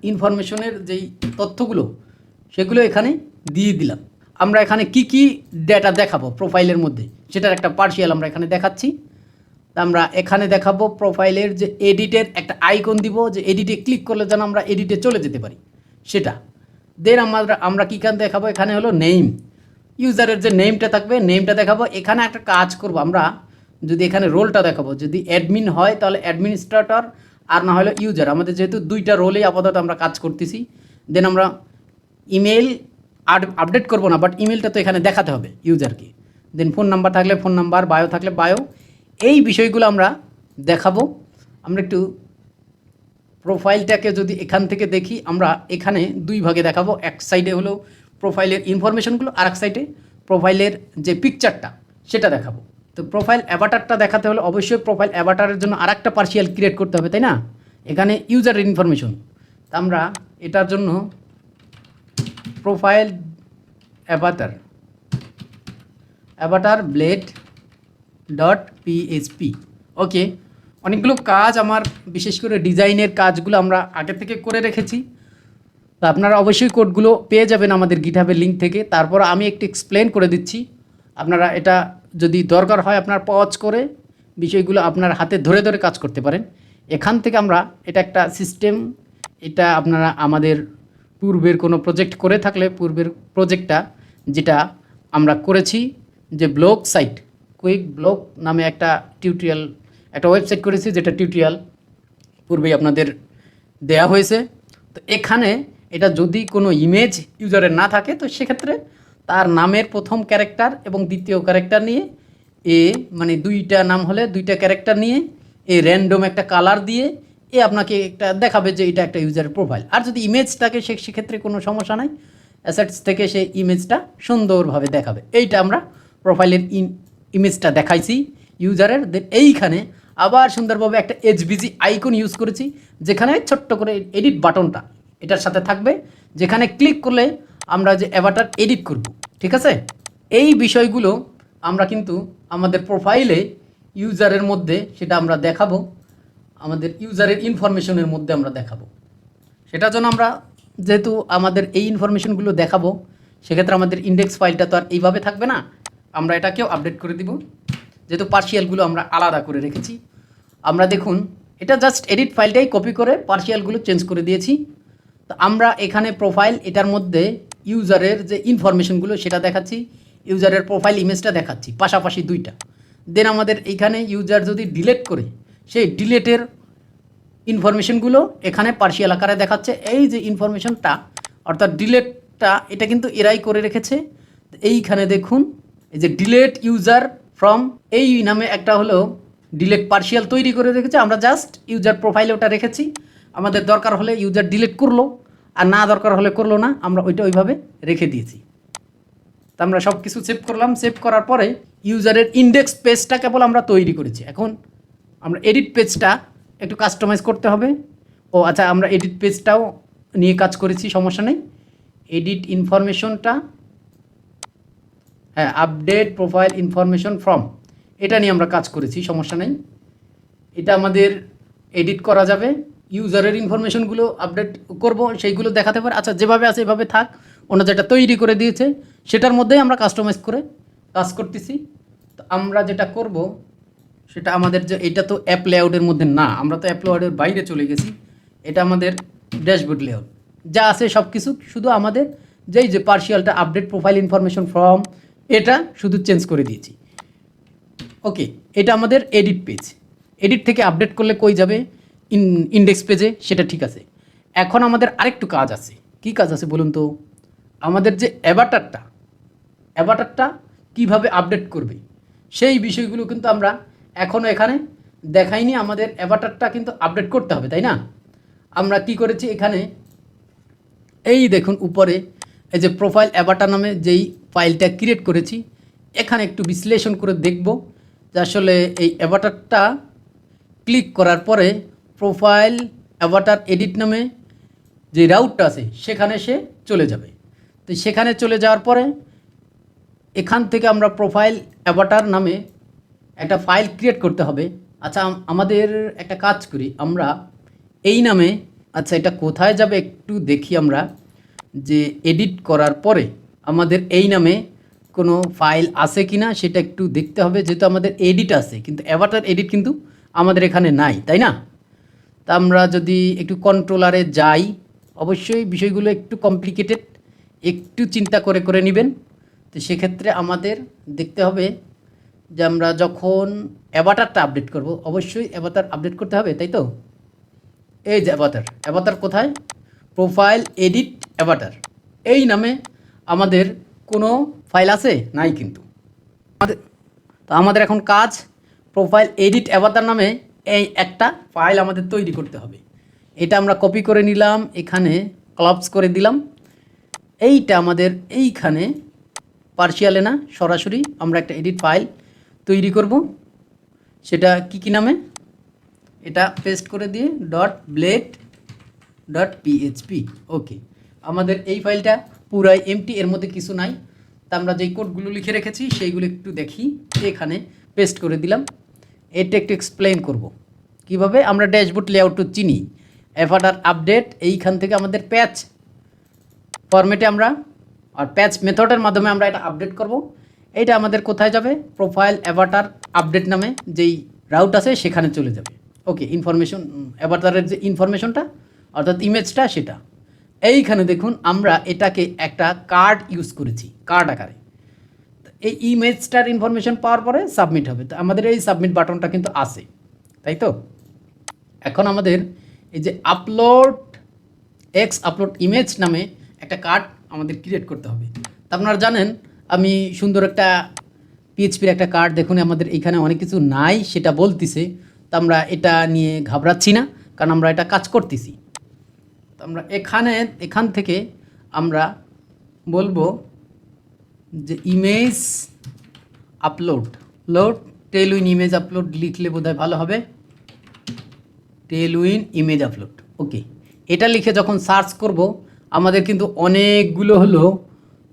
ইনফরমেশনের যেই তথ্যগুলো সেগুলো এখানে দিয়ে দিলাম। আমরা এখানে কি কি ডেটা দেখাবো প্রোফাইলের মধ্যে সেটার একটা পার্শিয়াল আমরা এখানে দেখাচ্ছি। আমরা এখানে দেখাবো প্রোফাইলের যে এডিটের একটা আইকন দিব, যে এডিটে ক্লিক করলে যেন আমরা এডিটে চলে যেতে পারি সেটা। দেন আমরা কী কান দেখাবো? এখানে হলো নেম, ইউজারের যে নেমটা থাকবে নেমটা দেখাবো। এখানে একটা কাজ করব, আমরা যদি এখানে রোলটা দেখাবো, যদি অ্যাডমিন হয় তাহলে অ্যাডমিনিস্ট্রেটর, আর না হলে ইউজার। আমাদের যেহেতু দুইটা রোলেই আপাতত আমরা কাজ করতেছি। দেন আমরা ইমেল আপডেট করব না, বাট ইমেলটা তো এখানে দেখাতে হবে ইউজারকে। দেন ফোন নাম্বার থাকলে ফোন নাম্বার, বায়ো থাকলে বায়ো, এই বিষয়গুলো আমরা দেখাবো। আমরা একটু প্রোফাইলটাকে যদি এখান থেকে দেখি, আমরা এখানে দুই ভাগে দেখাবো। এক সাইডে হলো প্রোফাইলের ইনফরমেশনগুলো, আর এক সাইডে প্রোফাইলের যে পিকচারটা সেটা দেখাবো। তো প্রোফাইল অ্যাভাটারটা দেখাতে হলে অবশ্যই প্রোফাইল অ্যাভাটারের জন্য আর একটা পার্শিয়াল ক্রিয়েট করতে হবে, তাই না? এখানে ইউজারের ইনফরমেশন, তা আমরা এটার জন্য profile avatar blade dot PHP. Okay, অনেকগুলো কাজ আমার, বিশেষ করে ডিজাইনের কাজগুলো আমরা আগে থেকে করে রেখেছি। তো আপনারা অবশ্যই কোডগুলো পেয়ে যাবেন আমাদের গিটহাবের লিঙ্ক থেকে। তারপর আমি একটু এক্সপ্লেন করে দিচ্ছি, আপনারা এটা যদি দরকার হয় আপনার পজ করে বিষয়গুলো আপনার হাতে ধরে ধরে কাজ করতে পারেন। এখান থেকে আমরা এটা একটা সিস্টেম, এটা আপনারা আমাদের পূর্বের কোনো প্রজেক্ট করে থাকলে পূর্বের প্রজেক্টটা যেটা আমরা করেছি, যে ব্লগ সাইট, কুইক ব্লগ নামে একটা ওয়েবসাইট করেছি, যেটা টিউটোরিয়াল পূর্বেই আপনাদের দেয়া হয়েছে। তো এখানে এটা যদি কোনো ইমেজ ইউজারের না থাকে তো সেক্ষেত্রে তার নামের প্রথম ক্যারেক্টার এবং দ্বিতীয় ক্যারেক্টার নিয়ে মানে দুইটা নাম হলে দুইটা ক্যারেক্টার নিয়ে র্যান্ডম একটা কালার দিয়ে আপনাকে একটা দেখাবে যে এটা একটা ইউজারের প্রোফাইল। আর যদি ইমেজ থাকে সেক্ষেত্রে কোনো সমস্যা নাই, অ্যাসেটস থেকে সেই ইমেজটা সুন্দরভাবে দেখাবে। এইটা আমরা প্রোফাইলের ইমেজটা দেখাইছি ইউজারের। দেন এইখানে আবার সুন্দরভাবে একটা এইচবিজি আইকন ইউজ করেছি, যেখানে ছোট্ট করে এডিট বাটনটা এটার সাথে থাকবে, যেখানে ক্লিক করলে আমরা যে অ্যাভাটার এডিট করব। ঠিক আছে, এই বিষয়গুলো আমরা কিন্তু আমাদের প্রোফাইলে ইউজারের মধ্যে সেটা আমরা দেখাবো, আমাদের ইউজারের ইনফরমেশনের মধ্যে আমরা দেখাবো। সেটার জন্য আমরা যেহেতু আমাদের এই ইনফরমেশনগুলো দেখাবো, সেক্ষেত্রে আমাদের ইন্ডেক্স ফাইলটা তো আর এইভাবে থাকবে না, আমরা এটাকেও আপডেট করে দিব, যেহেতু পার্শিয়ালগুলো আমরা আলাদা করে রেখেছি। আমরা দেখুন, এটা জাস্ট এডিট ফাইলটাই কপি করে পার্শিয়ালগুলো চেঞ্জ করে দিয়েছি। তো আমরা এখানে প্রোফাইল, এটার মধ্যে ইউজারের যে ইনফরমেশনগুলো সেটা দেখাচ্ছি, ইউজারের প্রোফাইল ইমেজটা দেখাচ্ছি পাশাপাশি দুইটা। দেন আমাদের এইখানে ইউজার যদি ডিলিট করে, সেই ডিলেটের ইনফরমেশনগুলো এখানে পার্শিয়াল আকারে দেখাচ্ছে। এই যে ইনফরমেশনটা অর্থাৎ ডিলেটটা, এটা কিন্তু এরাই করে রেখেছে। এইখানে দেখুন, এই যে ডিলেট ইউজার ফ্রম, এই নামে একটা হলো ডিলেট পার্শিয়াল তৈরি করে রেখেছে। আমরা জাস্ট ইউজার প্রোফাইলে ওটা রেখেছি, আমাদের দরকার হলে ইউজার ডিলিট করলো, আর না দরকার হলে করলো না, আমরা ওইটা ওইভাবে রেখে দিয়েছি। তো আমরা সব কিছু সেভ করলাম। সেভ করার পরে ইউজারের ইন্ডেক্স পেজটা কেবল আমরা তৈরি করেছি। এখন আমরা এডিট পেজটা একটু কাস্টমাইজ করতে হবে। আচ্ছা, আমরা এডিট পেজটাও নিয়ে কাজ করেছি, সমস্যা নেই। এডিট ইনফরমেশনটা, হ্যাঁ, আপডেট প্রোফাইল ইনফরমেশন ফ্রম, এটা নিয়ে আমরা কাজ করেছি, সমস্যা নেই। এটা আমাদের এডিট করা যাবে, ইউজারের ইনফরমেশনগুলো আপডেট করব, সেইগুলো দেখাতে পারে। আচ্ছা, যেভাবে আছে এভাবে থাক, ওনা যেটা তৈরি করে দিয়েছে সেটার মধ্যেই আমরা কাস্টমাইজ করে কাজ করতেছি। তো আমরা যেটা করব, সেটা আমাদের যে এটা তো অ্যাপ লেআউটের মধ্যে না, আমরা তো অ্যাপ লেআউটের বাইরে চলে গেছি। এটা আমাদের ড্যাশবোর্ড লেআউট যা আছে সব কিছু, শুধু আমাদের যেই যে পার্শিয়ালটা আপডেট প্রোফাইল ইনফরমেশন ফ্রম, এটা শুধু চেঞ্জ করে দিয়েছি। ওকে, এটা আমাদের এডিট পেজ। এডিট থেকে আপডেট করলে কই যাবে? ইন্ডেক্স পেজে, সেটা ঠিক আছে। এখন আমাদের আরেকটু কাজ আছে। কি কাজ আছে বলুন তো? আমাদের যে অ্যাভাটারটা কিভাবে আপডেট করবে সেই বিষয়গুলো কিন্তু আমরা এখনও এখানে দেখাইনি। আমাদের অ্যাভাটারটা কিন্তু আপডেট করতে হবে, তাই না? আমরা কি করেছি এখানে, এই দেখুন উপরে এই যে প্রোফাইল অ্যাভাটার নামে যেই ফাইলটা ক্রিয়েট করেছি, এখানে একটু বিশ্লেষণ করে দেখব যে আসলে এই অ্যাভাটারটা ক্লিক করার পরে প্রোফাইল অ্যাভাটার এডিট নামে যে রাউটটা আছে সেখানে সে চলে যাবে। তো সেখানে চলে যাওয়ার পরে এখান থেকে আমরা প্রোফাইল অ্যাভাটার নামে একটা ফাইল ক্রিয়েট করতে হবে। আচ্ছা, আমাদের একটা কাজ করি আমরা এই নামে, আচ্ছা এটা কোথায় যাবে একটু দেখি আমরা, যে এডিট করার পরে আমাদের এই নামে কোনো ফাইল আছে কি না সেটা একটু দেখতে হবে, যেহেতু আমাদের এডিট আছে কিন্তু অ্যাভাটার এডিট কিন্তু আমাদের এখানে নাই, তাই না? তা আমরা যদি একটু কন্ট্রোলারে যাই, অবশ্যই বিষয়গুলো একটু কমপ্লিকেটেড, একটু চিন্তা করে করে নেবেন। তো সেক্ষেত্রে আমাদের দেখতে হবে যে আমরা যখন অ্যাভাটারটা আপডেট করব, অবশ্যই অ্যাভাটার আপডেট করতে হবে, তাই তো? এই যে অ্যাভাটার কোথায়? প্রোফাইল এডিট অ্যাভাটার এই নামে আমাদের কোনো ফাইল আছে? নাই কিন্তু। আমাদের এখন কাজ প্রোফাইল এডিট অ্যাভাটার নামে এই একটা ফাইল আমাদের তৈরি করতে হবে। এটা আমরা কপি করে নিলাম, এখানে ক্লপস করে দিলাম। এইটা আমাদের এইখানে পার্শিয়ালে না, সরাসরি আমরা একটা এডিট ফাইল তৈরি করব। সেটা কি নামে? এটা পেস্ট করে দিয়ে .blade.php। ওকে, আমাদের এই ফাইলটা পুরাই এমটি, এর মধ্যে কিছু নাই। তা আমরা যেই কোডগুলো লিখে রেখেছি সেইগুলো একটু দেখি, এখানে পেস্ট করে দিলাম। এটা একটু এক্সপ্লেন করব কিভাবে আমরা ড্যাশবোর্ড লেআউট চিনি। অ্যাভাটার আপডেট, এইখান থেকে আমাদের প্যাচ ফরম্যাটে আমরা আর প্যাচ মেথডের মাধ্যমে আমরা এটা আপডেট করব। এইটা আমাদের কোথায় যাবে? প্রোফাইল অ্যাভাটার আপডেট নামে যেই রাউট আছে সেখানে চলে যাবে। ওকে, ইনফরমেশন অ্যাভাটারের যে ইনফরমেশনটা অর্থাৎ ইমেজটা, সেটা এইখানে দেখুন আমরা এটাকে একটা কার্ড ইউজ করেছি, কার্ড আকারে। এই ইমেজটার ইনফরমেশন পাওয়ার পরে সাবমিট হবে। তো আমাদের এই সাবমিট বাটনটা কিন্তু আছে, তাই তো? এখন আমাদের এই যে আপলোড ইমেজ নামে একটা কার্ড আমাদের ক্রিয়েট করতে হবে। তা আপনারা জানেন আমি সুন্দর একটা পিএইচপির একটা কার্ড, দেখুন আমাদের এখানে অনেক কিছু নাই সেটা বলতেছে। তো আমরা এটা নিয়ে ঘাবড়াচ্ছি না, কারণ আমরা এটা কাজ করতেছি। তো আমরা এখান থেকে আমরা বলবো যে image upload Tailwind image upload লিখলে বোধহয় ভালো হবে। টেলউইন ইমেজ আপলোড, ওকে। এটা লিখে যখন সার্চ করব আমাদের কিন্তু অনেকগুলো হলো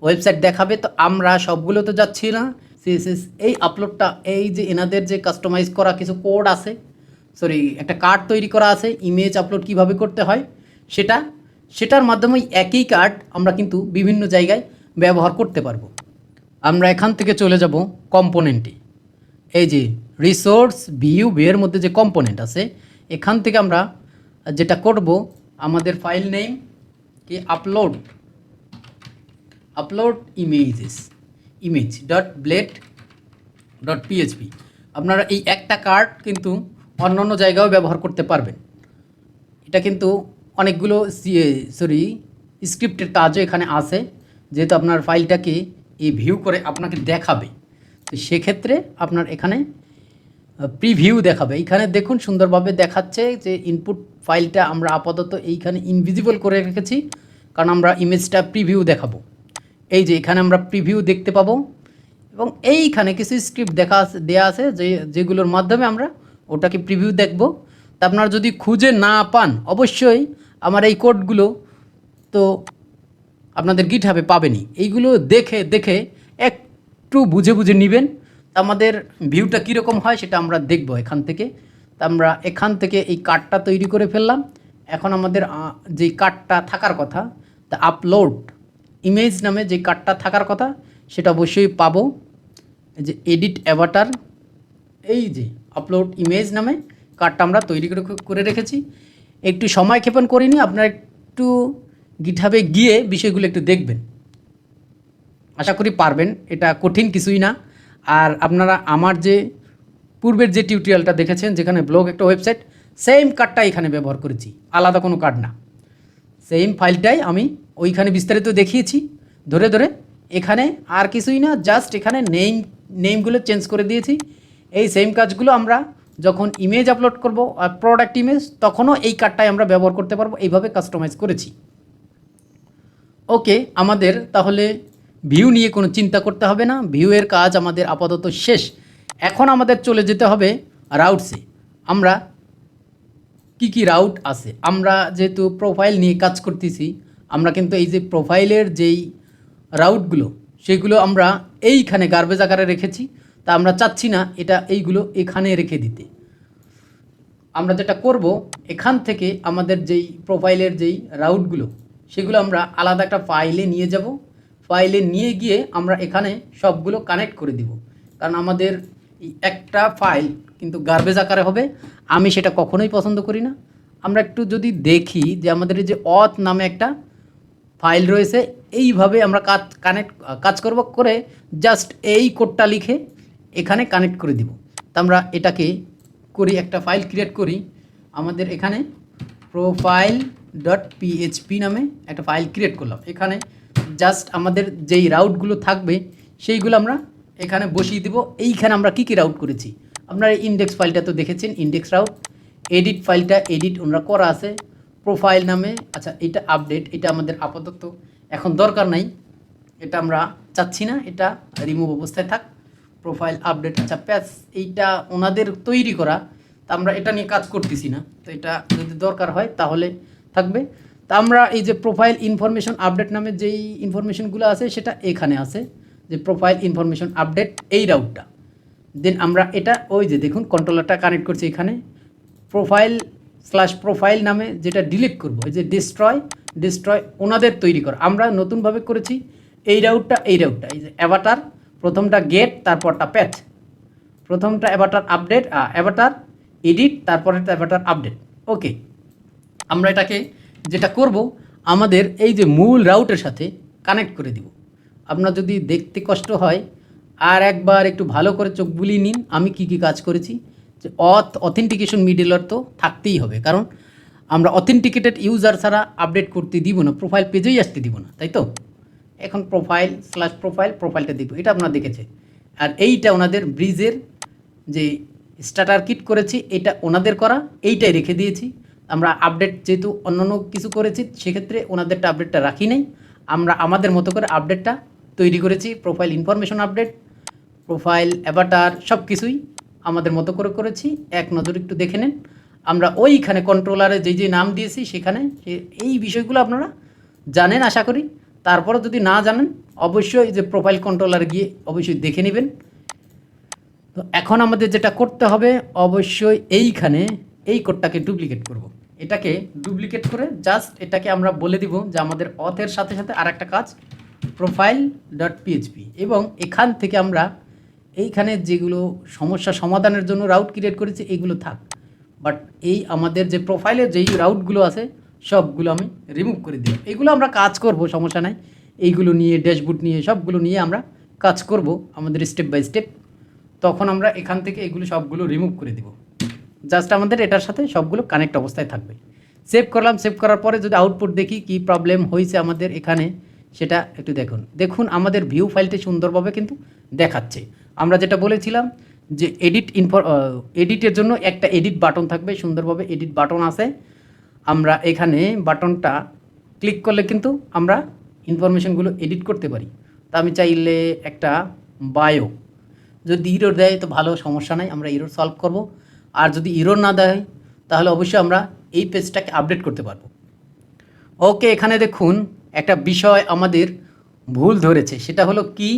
ওয়েবসাইট দেখাবে। তো আমরা সবগুলো তো যাচ্ছি না। সিএসএস এই আপলোডটা, এই যে এনাদের যে কাস্টমাইজ করা কিছু কোড আছে, একটা কার্ড তৈরি করা আছে ইমেজ আপলোড কিভাবে করতে হয় সেটার মাধ্যমে একই কার্ড আমরা কিন্তু বিভিন্ন জায়গায় ব্যবহার করতে পারবো। আমরা এখান থেকে চলে যাব কম্পোনেন্টে। এই যে রিসোর্স ভিউয়ের মধ্যে যে কম্পোনেন্ট আছে, এখান থেকে আমরা যেটা করব, আমাদের ফাইল নেম কি আপলোড image.blade.php। আপনারা এই একটা কার্ড কিন্তু অন্য জায়গায়ও ব্যবহার করতে পারবেন। এটা কিন্তু অনেকগুলো স্ক্রিপ্টের কাজও এখানে আছে, যেহেতু আপনার ফাইলটাকে এই ভিউ করে আপনাকে দেখাবে। তো সেক্ষেত্রে আপনার এখানে প্রিভিউ দেখাবে। এইখানে দেখুন সুন্দরভাবে দেখাচ্ছে যে ইনপুট ফাইলটা আমরা আপাতত এইখানে ইনভিজিবল করে রেখেছি, কারণ আমরা ইমেজটা প্রিভিউ দেখাবো। এই যে এখানে আমরা প্রিভিউ দেখতে পাবো, এবং এইখানে কিছু স্ক্রিপ্ট দেওয়া আছে যেগুলোর মাধ্যমে আমরা ওটাকে প্রিভিউ দেখব। তা আপনারা যদি খুঁজে না পান, অবশ্যই আমার এই কোডগুলো তো আপনাদের গিটহাবে পাবেনই। এইগুলো দেখে একটু বুঝে নেবেন। তা আমাদের ভিউটা কীরকম হয় সেটা আমরা দেখব এখান থেকে। তা আমরা এখান থেকে এই কার্ডটা তৈরি করে ফেললাম। এখন আমাদের যেই কার্ডটা থাকার কথা, তা আপলোড ইমেজ নামে যে কার্ডটা থাকার কথা সেটা অবশ্যই পাবো। যে এডিট অ্যাভাটার, এই যে আপলোড ইমেজ নামে কার্ডটা আমরা তৈরি করে রেখেছি। একটু সময় ক্ষেপণ করিনি, আপনারা একটু গিটহাবে গিয়ে বিষয়গুলো একটু দেখবেন, আশা করি পারবেন, এটা কঠিন কিছুই না। আর আপনারা আমার যে পূর্বের যে টিউটোরিয়ালটা দেখেছেন যেখানে ব্লগ একটা ওয়েবসাইট, সেম কার্ডটা এখানে ব্যবহার করেছি, আলাদা কোনো কার্ড না, সেম ফাইলটাই আমি ওইখানে বিস্তারিত দেখিয়েছি ধরে ধরে। এখানে আর কিছুই না, জাস্ট এখানে নেমগুলো চেঞ্জ করে দিয়েছি। এই সেম কাজগুলো আমরা যখন ইমেজ আপলোড করব আর প্রোডাক্ট ইমেজ, তখনও এই কার্ডটাই আমরা ব্যবহার করতে পারবো, এইভাবে কাস্টমাইজ করেছি। ওকে, আমাদের তাহলে ভিউ নিয়ে কোনো চিন্তা করতে হবে না, ভিউয়ের কাজ আমাদের আপাতত শেষ। এখন আমাদের চলে যেতে হবে রাউটসে। আমরা কি রাউট আছে, আমরা যেহেতু প্রোফাইল নিয়ে কাজ করতেছি, আমরা কিন্তু এই যে প্রোফাইলের যেই রাউটগুলো সেগুলো আমরা এইখানে গার্বেজ আকারে রেখেছি, তা আমরা চাচ্ছি না এটা এইগুলো এখানে রেখে দিতে। আমরা যেটা করব, এখান থেকে আমাদের যেই প্রোফাইলের যেই রাউটগুলো সেগুলো আমরা আলাদা একটা ফাইলে নিয়ে যাব। ফাইলে নিয়ে গিয়ে আমরা এখানে সবগুলো কানেক্ট করে দিব, কারণ আমাদের একটা ফাইল কিন্তু গার্বেজ আকারে হবে, আমি সেটা কখনোই পছন্দ করি না। আমরা একটু যদি দেখি যে আমাদের এই যে অথ নামে একটা ফাইল রয়েছে, এইভাবে আমরা কাজ করব, করে জাস্ট এই কোডটা লিখে এখানে কানেক্ট করে দিব। তা আমরা এটাকে করি, একটা ফাইল ক্রিয়েট করি। আমাদের এখানে profile.php নামে একটা ফাইল ক্রিয়েট করলাম। এখানে জাস্ট আমাদের যেই রাউটগুলো থাকবে সেইগুলো আমরা এখানে বসিয়ে দিব। এইখানে আমরা কী রাউট করেছি, আপনারা ইন্ডেক্স ফাইলটা তো দেখেছেন, ইন্ডেক্স রাউট। এডিট ফাইলটা এডিট ওনারা করা আছে প্রোফাইল নামে। আচ্ছা, এটা আপডেট, এটা আমাদের আপাতত এখন দরকার নাই, এটা আমরা চাচ্ছি না, এটা রিমুভ অবস্থায় থাক। প্রোফাইল আপডেট, আচ্ছা প্যাচ, এইটা ওনাদের তৈরি করা, তা আমরা এটা নিয়ে কাজ করতেছি না, তো এটা যদি দরকার হয় তাহলে থাকবে। তা আমরা এই যে প্রোফাইল ইনফরমেশন আপডেট নামে যেই ইনফরমেশনগুলো আছে সেটা এখানে আছে, যে প্রোফাইল ইনফরমেশন আপডেট এই রাউটটা। দেন আমরা এটা ওই যে দেখুন কন্ট্রোলারটা কানেক্ট করছি এখানে, প্রোফাইল নামে যেটা ডিলিট করব, এই যে ডিস্ট্রয় ওনাদের তৈরি করা, আমরা নতুনভাবে করেছি এই রাউটটা। এই যে অ্যাভাটার, প্রথমটা গেট, তারপরটা প্যাচ, প্রথমটা অ্যাভাটার আপডেট, অ্যাভাটার এডিট, তারপরেরটা অ্যাভাটার আপডেট। ওকে, আমরা এটাকে যেটা করব, আমাদের এই যে মূল রাউটের সাথে কানেক্ট করে দিব। আপনার যদি দেখতে কষ্ট হয় আর একবার একটু ভালো করে চোখ বুলিয়ে নিন, আমি কি কাজ করেছি। যে অথেন্টিকেশন মিডলওয়্যার তো থাকতেই হবে, কারণ আমরা অথেন্টিকেটেড ইউজার ছাড়া আপডেট করতে দিব না, প্রোফাইল পেজেই আসতে দিব না, তাই তো। এখন প্রোফাইলটা দিব, এটা আপনারা দেখেছে। আর এইটা ওনাদের ব্রিজের যে স্টার্টার কিট করেছি, এটা ওনাদের করা, এইটাই রেখে দিয়েছি। আমরা আপডেট যেহেতু অন্যান্য কিছু করেছি, সেক্ষেত্রে ওনাদেরটা আপডেটটা রাখি নাই, আমরা আমাদের মতো করে আপডেটটা তৈরি করেছি। Profile information update, profile Avatar সব কিছুই আমাদের মতো করে করেছি, এক নজর একটু দেখে নেন। আমরা ওইখানে কন্ট্রোলারে যে নাম দিয়েছি সেখানে এই বিষয়গুলো আপনারা জানেন আশা করি। তারপরে যদি না জানেন অবশ্যই যে প্রোফাইল কন্ট্রোলারে গিয়ে অবশ্যই দেখে নেবেন। তো এখন আমাদের যেটা করতে হবে, অবশ্যই এইখানে এই কোডটাকে ডুপ্লিকেট করব। এটাকে ডুপ্লিকেট করে জাস্ট এটাকে আমরা বলে দিব যে আমাদের অথের সাথে সাথে আর একটা কাজ profile.php, এবং এখান থেকে আমরা এইখানে যেগুলো সমস্যা সমাধানের জন্য রাউট ক্রিয়েট করেছি এগুলো থাক, বাট এই আমাদের যে প্রোফাইলের যেই রাউটগুলো আছে সবগুলো আমি রিমুভ করে দিই। এগুলো আমরা কাজ করব, সমস্যা নাই, এইগুলো নিয়ে ড্যাশবোর্ড নিয়ে সবগুলো নিয়ে আমরা কাজ করব আমাদের স্টেপ বাই স্টেপ। তখন আমরা এখান থেকে এগুলো সবগুলো রিমুভ করে দেব, জাস্ট আমাদের এটার সাথে সবগুলো কানেক্ট অবস্থায় থাকবে। সেভ করলাম, সেভ করার পরে যদি আউটপুট দেখি কি প্রবলেম হয়েছে আমাদের এখানে, সেটা একটু দেখুন আমাদের ভিউ ফাইলটি সুন্দরভাবে কিন্তু দেখাচ্ছে। আমরা যেটা বলেছিলাম যে এডিটের জন্য একটা এডিট বাটন থাকবে, সুন্দরভাবে এডিট বাটন আছে। আমরা এখানে বাটনটা ক্লিক করলে কিন্তু আমরা ইনফরমেশনগুলো এডিট করতে পারি। তা আমি চাইলে একটা বায়ো, যদি ইরোর দেয় তো ভালো, সমস্যা নাই, আমরা ইরোর সলভ করব। আর যদি ইরোর না দেয় তাহলে অবশ্যই আমরা এই পেজটাকে আপডেট করতে পারবো। ওকে, এখানে দেখুন একটা বিষয় আমাদের ভুল ধরেছে, সেটা হলো কি,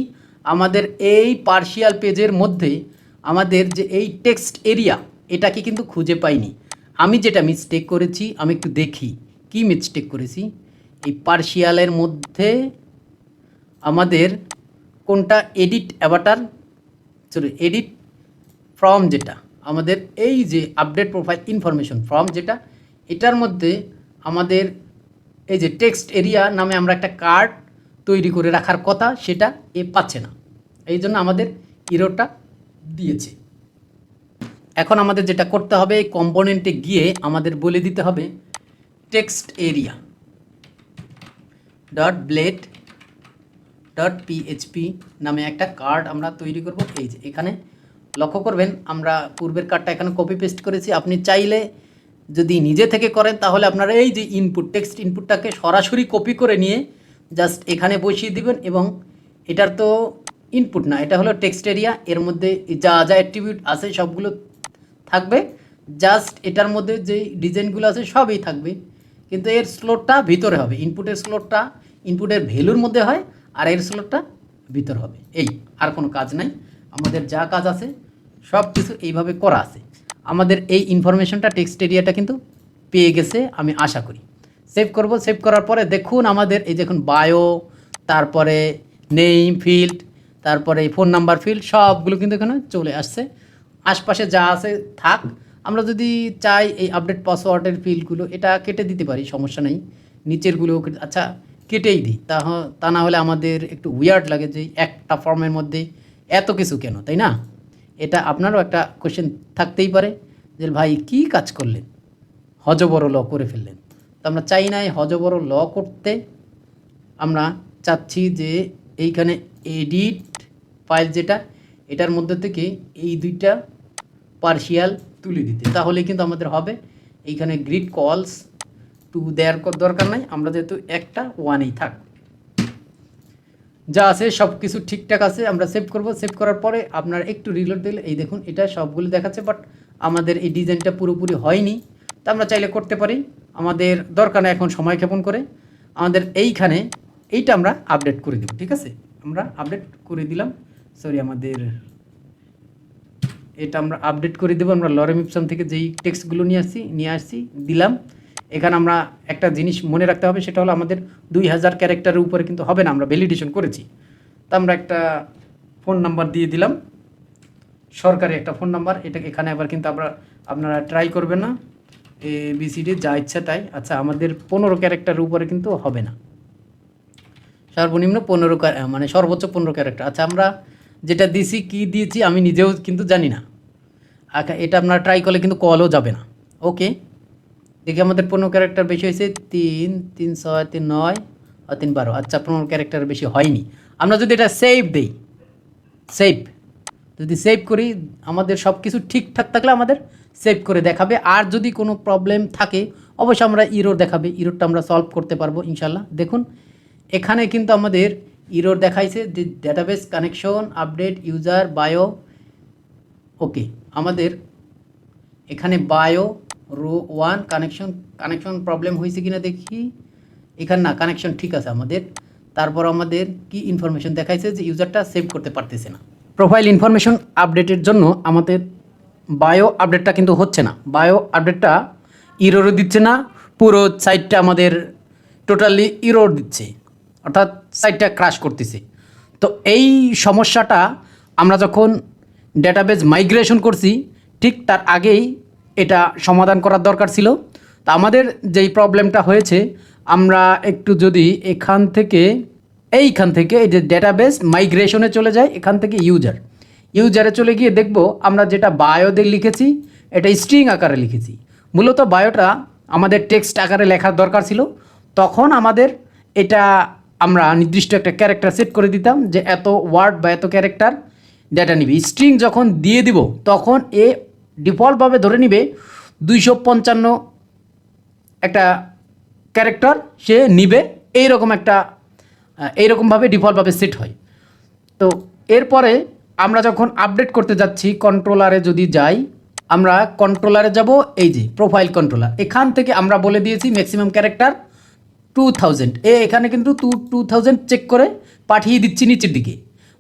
আমাদের এই পার্শিয়াল পেজের মধ্যে আমাদের যে এই টেক্সট এরিয়া এটাকে কিন্তু খুঁজে পাইনি। আমি যেটা মিস্টেক করেছি, আমি একটু দেখি কি মিস্টেক করেছি। এই পার্শিয়ালের মধ্যে আমাদের কোনটা edit Avatar, sorry edit from, যেটা আমাদের এই যে আপডেট প্রোফাইল ইনফরমেশন ফর্ম যেটা, এটার মধ্যে আমাদের এই যে টেক্সট এরিয়া নামে আমরা একটা কার্ড তৈরি করে রাখার কথা, সেটা এ পাচ্ছে না, এই জন্য আমাদের ইরোরটা দিয়েছে। এখন আমাদের যেটা করতে হবে, এই কম্পোনেন্টে গিয়ে আমাদের বলে দিতে হবে text area dot blade dot PHP নামে একটা কার্ড আমরা তৈরি করব। এই যে এখানে লক্ষ্য করবেন আমরা পূর্বের কার্ডটা এখানে কপি পেস্ট করেছি। আপনি চাইলে যদি নিজে থেকে করেন তাহলে আপনারা এই যে ইনপুট টেক্সট ইনপুটটাকে সরাসরি কপি করে নিয়ে জাস্ট এখানে বসিয়ে দিবেন, এবং এটার তো ইনপুট না, এটা হলো টেক্সট এরিয়া, এর মধ্যে যা যা অ্যাট্রিবিউট আছে সবগুলো থাকবে, জাস্ট এটার মধ্যে যেই ডিজাইনগুলো আছে সবই থাকবে, কিন্তু এর স্লোটটা ভিতরে হবে। ইনপুটের স্লোটটা ইনপুটের ভ্যালুর মধ্যে হয়, আর এর স্লোটটা ভিতর হবে। এই আর কোনো কাজ নাই, আমাদের যা কাজ আছে সব কিছু এইভাবে করা আছে। আমাদের এই ইনফরমেশনটা টেক্সট এরিয়াটা কিন্তু পেয়ে গেছে আমি আশা করি। সেভ করব, সেভ করার পরে দেখুন আমাদের এই দেখুন বায়ো, তারপরে নেম ফিল্ড, তারপরে ফোন নাম্বার ফিল্ড সবগুলো কিন্তু এখানে চলে আসছে। আশপাশে যা আছে থাক, আমরা যদি চাই এই আপডেট পাসওয়ার্ডের ফিল্ডগুলো এটা কেটে দিতে পারি, সমস্যা নেই। নিচেরগুলো আচ্ছা কেটেই দিই, তা না হলে আমাদের একটু উইয়ার্ড লাগে যে একটা ফর্মের মধ্যে এত কিছু কেন, তাই না? এটা আপনারও একটা কোশ্চেন থাকতেই পারে যে ভাই কী কাজ করলেন, হজবড় ল করে ফেললেন। তো আমরা চাই না হজবড় ল করতে, আমরা চাচ্ছি যে এইখানে এডিট ফাইল যেটা, এটার মধ্যে থেকে এই দুইটা পার্শিয়াল তুলে দিতে, তাহলে কিন্তু আমাদের হবে। এইখানে গ্রিড কলস টু দেওয়ার দরকার নাই, আমরা যেহেতু একটা ওয়ানেই থাক, যা আছে সব কিছু ঠিকঠাক আছে। আমরা সেভ করব, সেভ করার পরে আপনার একটু রিলোড দিলে এই দেখুন এটা সবগুলো দেখাচ্ছে, বাট আমাদের এই ডিজাইনটা পুরোপুরি হয়নি। তো আমরা চাইলে করতে পারি, আমাদের দরকার নেই এখন সময় ক্ষেপণ করে। আমাদের এইখানে এইটা আমরা আপডেট করে দেব, ঠিক আছে? আমরা আপডেট করে দিলাম, সরি আমাদের এটা আমরা আপডেট করে দেবো। আমরা লরেম ইপসন থেকে যেই টেক্সটগুলো নিয়ে আসছি দিলাম। এখানে আমরা একটা জিনিস মনে রাখতে হবে, সেটা হলো আমাদের 2000 ক্যারেক্টারের উপরে কিন্তু হবে না, আমরা ভ্যালিডেশন করেছি। তো আমরা একটা ফোন নাম্বার দিয়ে দিলাম, সরকারি একটা ফোন নাম্বার। এটা এখানে আবার কিন্তু আপনারা ট্রাই করবেন না, ABCD যা ইচ্ছা তাই। আচ্ছা আমাদের 15 ক্যারেক্টারের উপরে কিন্তু হবে না, সর্বনিম্ন 15 মানে সর্বোচ্চ 15 ক্যারেক্টার। আচ্ছা আমরা যেটা দিয়েছি কি দিয়েছি আমি নিজেও কিন্তু জানি না। আচ্ছা এটা আপনারা ট্রাই করলে কিন্তু কলও যাবে না। ওকে, দেখি আমাদের 15 ক্যারেক্টার বেশি হয়েছে, 3, 3, 6, 3, 9 আর 3, 12। আচ্ছা 15 ক্যারেক্টার বেশি হয়নি। আমরা যদি এটা সেভ দিই, যদি সেভ করি, আমাদের সব কিছু ঠিকঠাক থাকলে আমাদের সেভ করে দেখাবে। আর যদি কোনো প্রবলেম থাকে অবশ্যই আমরা ইরোর দেখাবে, ইরোরটা আমরা সলভ করতে পারবো ইনশাল্লাহ। দেখুন এখানে কিন্তু আমাদের ইরোর দেখাইছে যে database connection update user bio. Okay, আমাদের এখানে বায়ো রো 1 কানেকশন প্রবলেম হয়েছে কিনা দেখি। এখানে না, কানেকশন ঠিক আছে আমাদের। তারপর আমাদের কি ইনফরমেশন দেখাইছে যে ইউজারটা সেভ করতে পারতেছে না। প্রোফাইল ইনফরমেশন আপডেটের জন্য আমাদের বায়ো আপডেটটা কিন্তু হচ্ছে না, বায়ো আপডেটটা ইরোরও দিচ্ছে না, পুরো সাইটটা আমাদের টোটালি ইরোর দিচ্ছে, অর্থাৎ সাইটটা ক্র্যাশ করতেছে। তো এই সমস্যাটা আমরা যখন ডেটাবেস মাইগ্রেশন করছি ঠিক তার আগেই এটা সমাধান করার দরকার ছিল। তা আমাদের যেই প্রবলেমটা হয়েছে, আমরা একটু যদি এইখান থেকে এই যে ডেটাবেস মাইগ্রেশনে চলে যায়, এখান থেকে ইউজারে চলে গিয়ে দেখব আমরা যেটা বায়োতে লিখেছি এটা স্ট্রিং আকারে লিখেছি। মূলত বায়োটা আমাদের টেক্সট আকারে লেখার দরকার ছিল। তখন আমাদের এটা আমরা নির্দিষ্ট একটা ক্যারেক্টার সেট করে দিতাম যে এত ওয়ার্ড বা এত ক্যারেক্টার ডেটা নিবে। স্ট্রিং যখন দিয়ে দিব তখন এ ডিফল্টভাবে ধরে নিবে 255 একটা ক্যারেক্টার সে নিবে, এইরকমভাবে ডিফল্টভাবে সেট হয়। তো এরপরে আমরা যখন আপডেট করতে যাচ্ছি, কন্ট্রোলারে যদি যাই, আমরা কন্ট্রোলারে যাব, এই যে প্রোফাইল কন্ট্রোলার, এখান থেকে আমরা বলে দিয়েছি ম্যাক্সিমাম ক্যারেক্টার 2000। এখানে কিন্তু 2000 চেক করে পাঠিয়ে দিচ্ছি নিচের দিকে।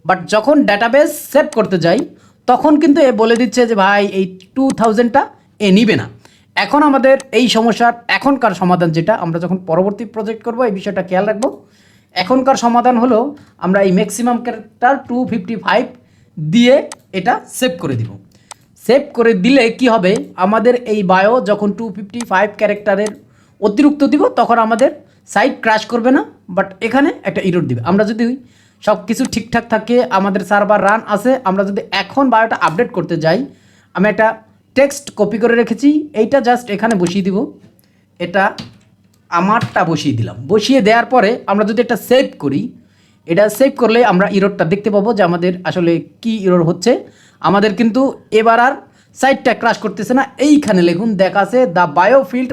বাট যখন ডাটাবেস সেভ করতে যাই তখন কিন্তু এ বলে দিচ্ছে যে ভাই এই 2000টা এ নিবে না। এখন আমাদের এই সমস্যার এখনকার সমাধান, যেটা আমরা যখন পরবর্তী প্রজেক্ট করব এই বিষয়টা খেয়াল রাখবো। এখনকার সমাধান হলো আমরা এই ম্যাক্সিমাম ক্যারেক্টার 255 দিয়ে এটা সেভ করে দিব। সেভ করে দিলে কি হবে, আমাদের এই বায়ো যখন 255 ক্যারেক্টারের অতিরিক্ত দিব তখন আমাদের সাইট ক্র্যাশ করবে না, বাট এখানে একটা এরর দিবে। আমরা যদি সব কিছু ঠিকঠাক থাকে, আমাদের সার্ভার রান আছে, আমরা যদি এখন বায়োটা আপডেট করতে যাই, আমি একটা টেক্সট কপি করে রেখেছি, এইটা জাস্ট এখানে বসিয়ে দিব, এটা আমারটা বসিয়ে দিলাম। বসিয়ে দেওয়ার পরে আমরা যদি একটা সেভ করি, এটা সেভ করলে আমরা ইরোরটা দেখতে পাবো যে আমাদের আসলে কি ইরোর হচ্ছে। আমাদের কিন্তু এবার আর সাইটটা ক্রাশ করতেছে না। এইখানে লিখুন দেখা আছে the biofield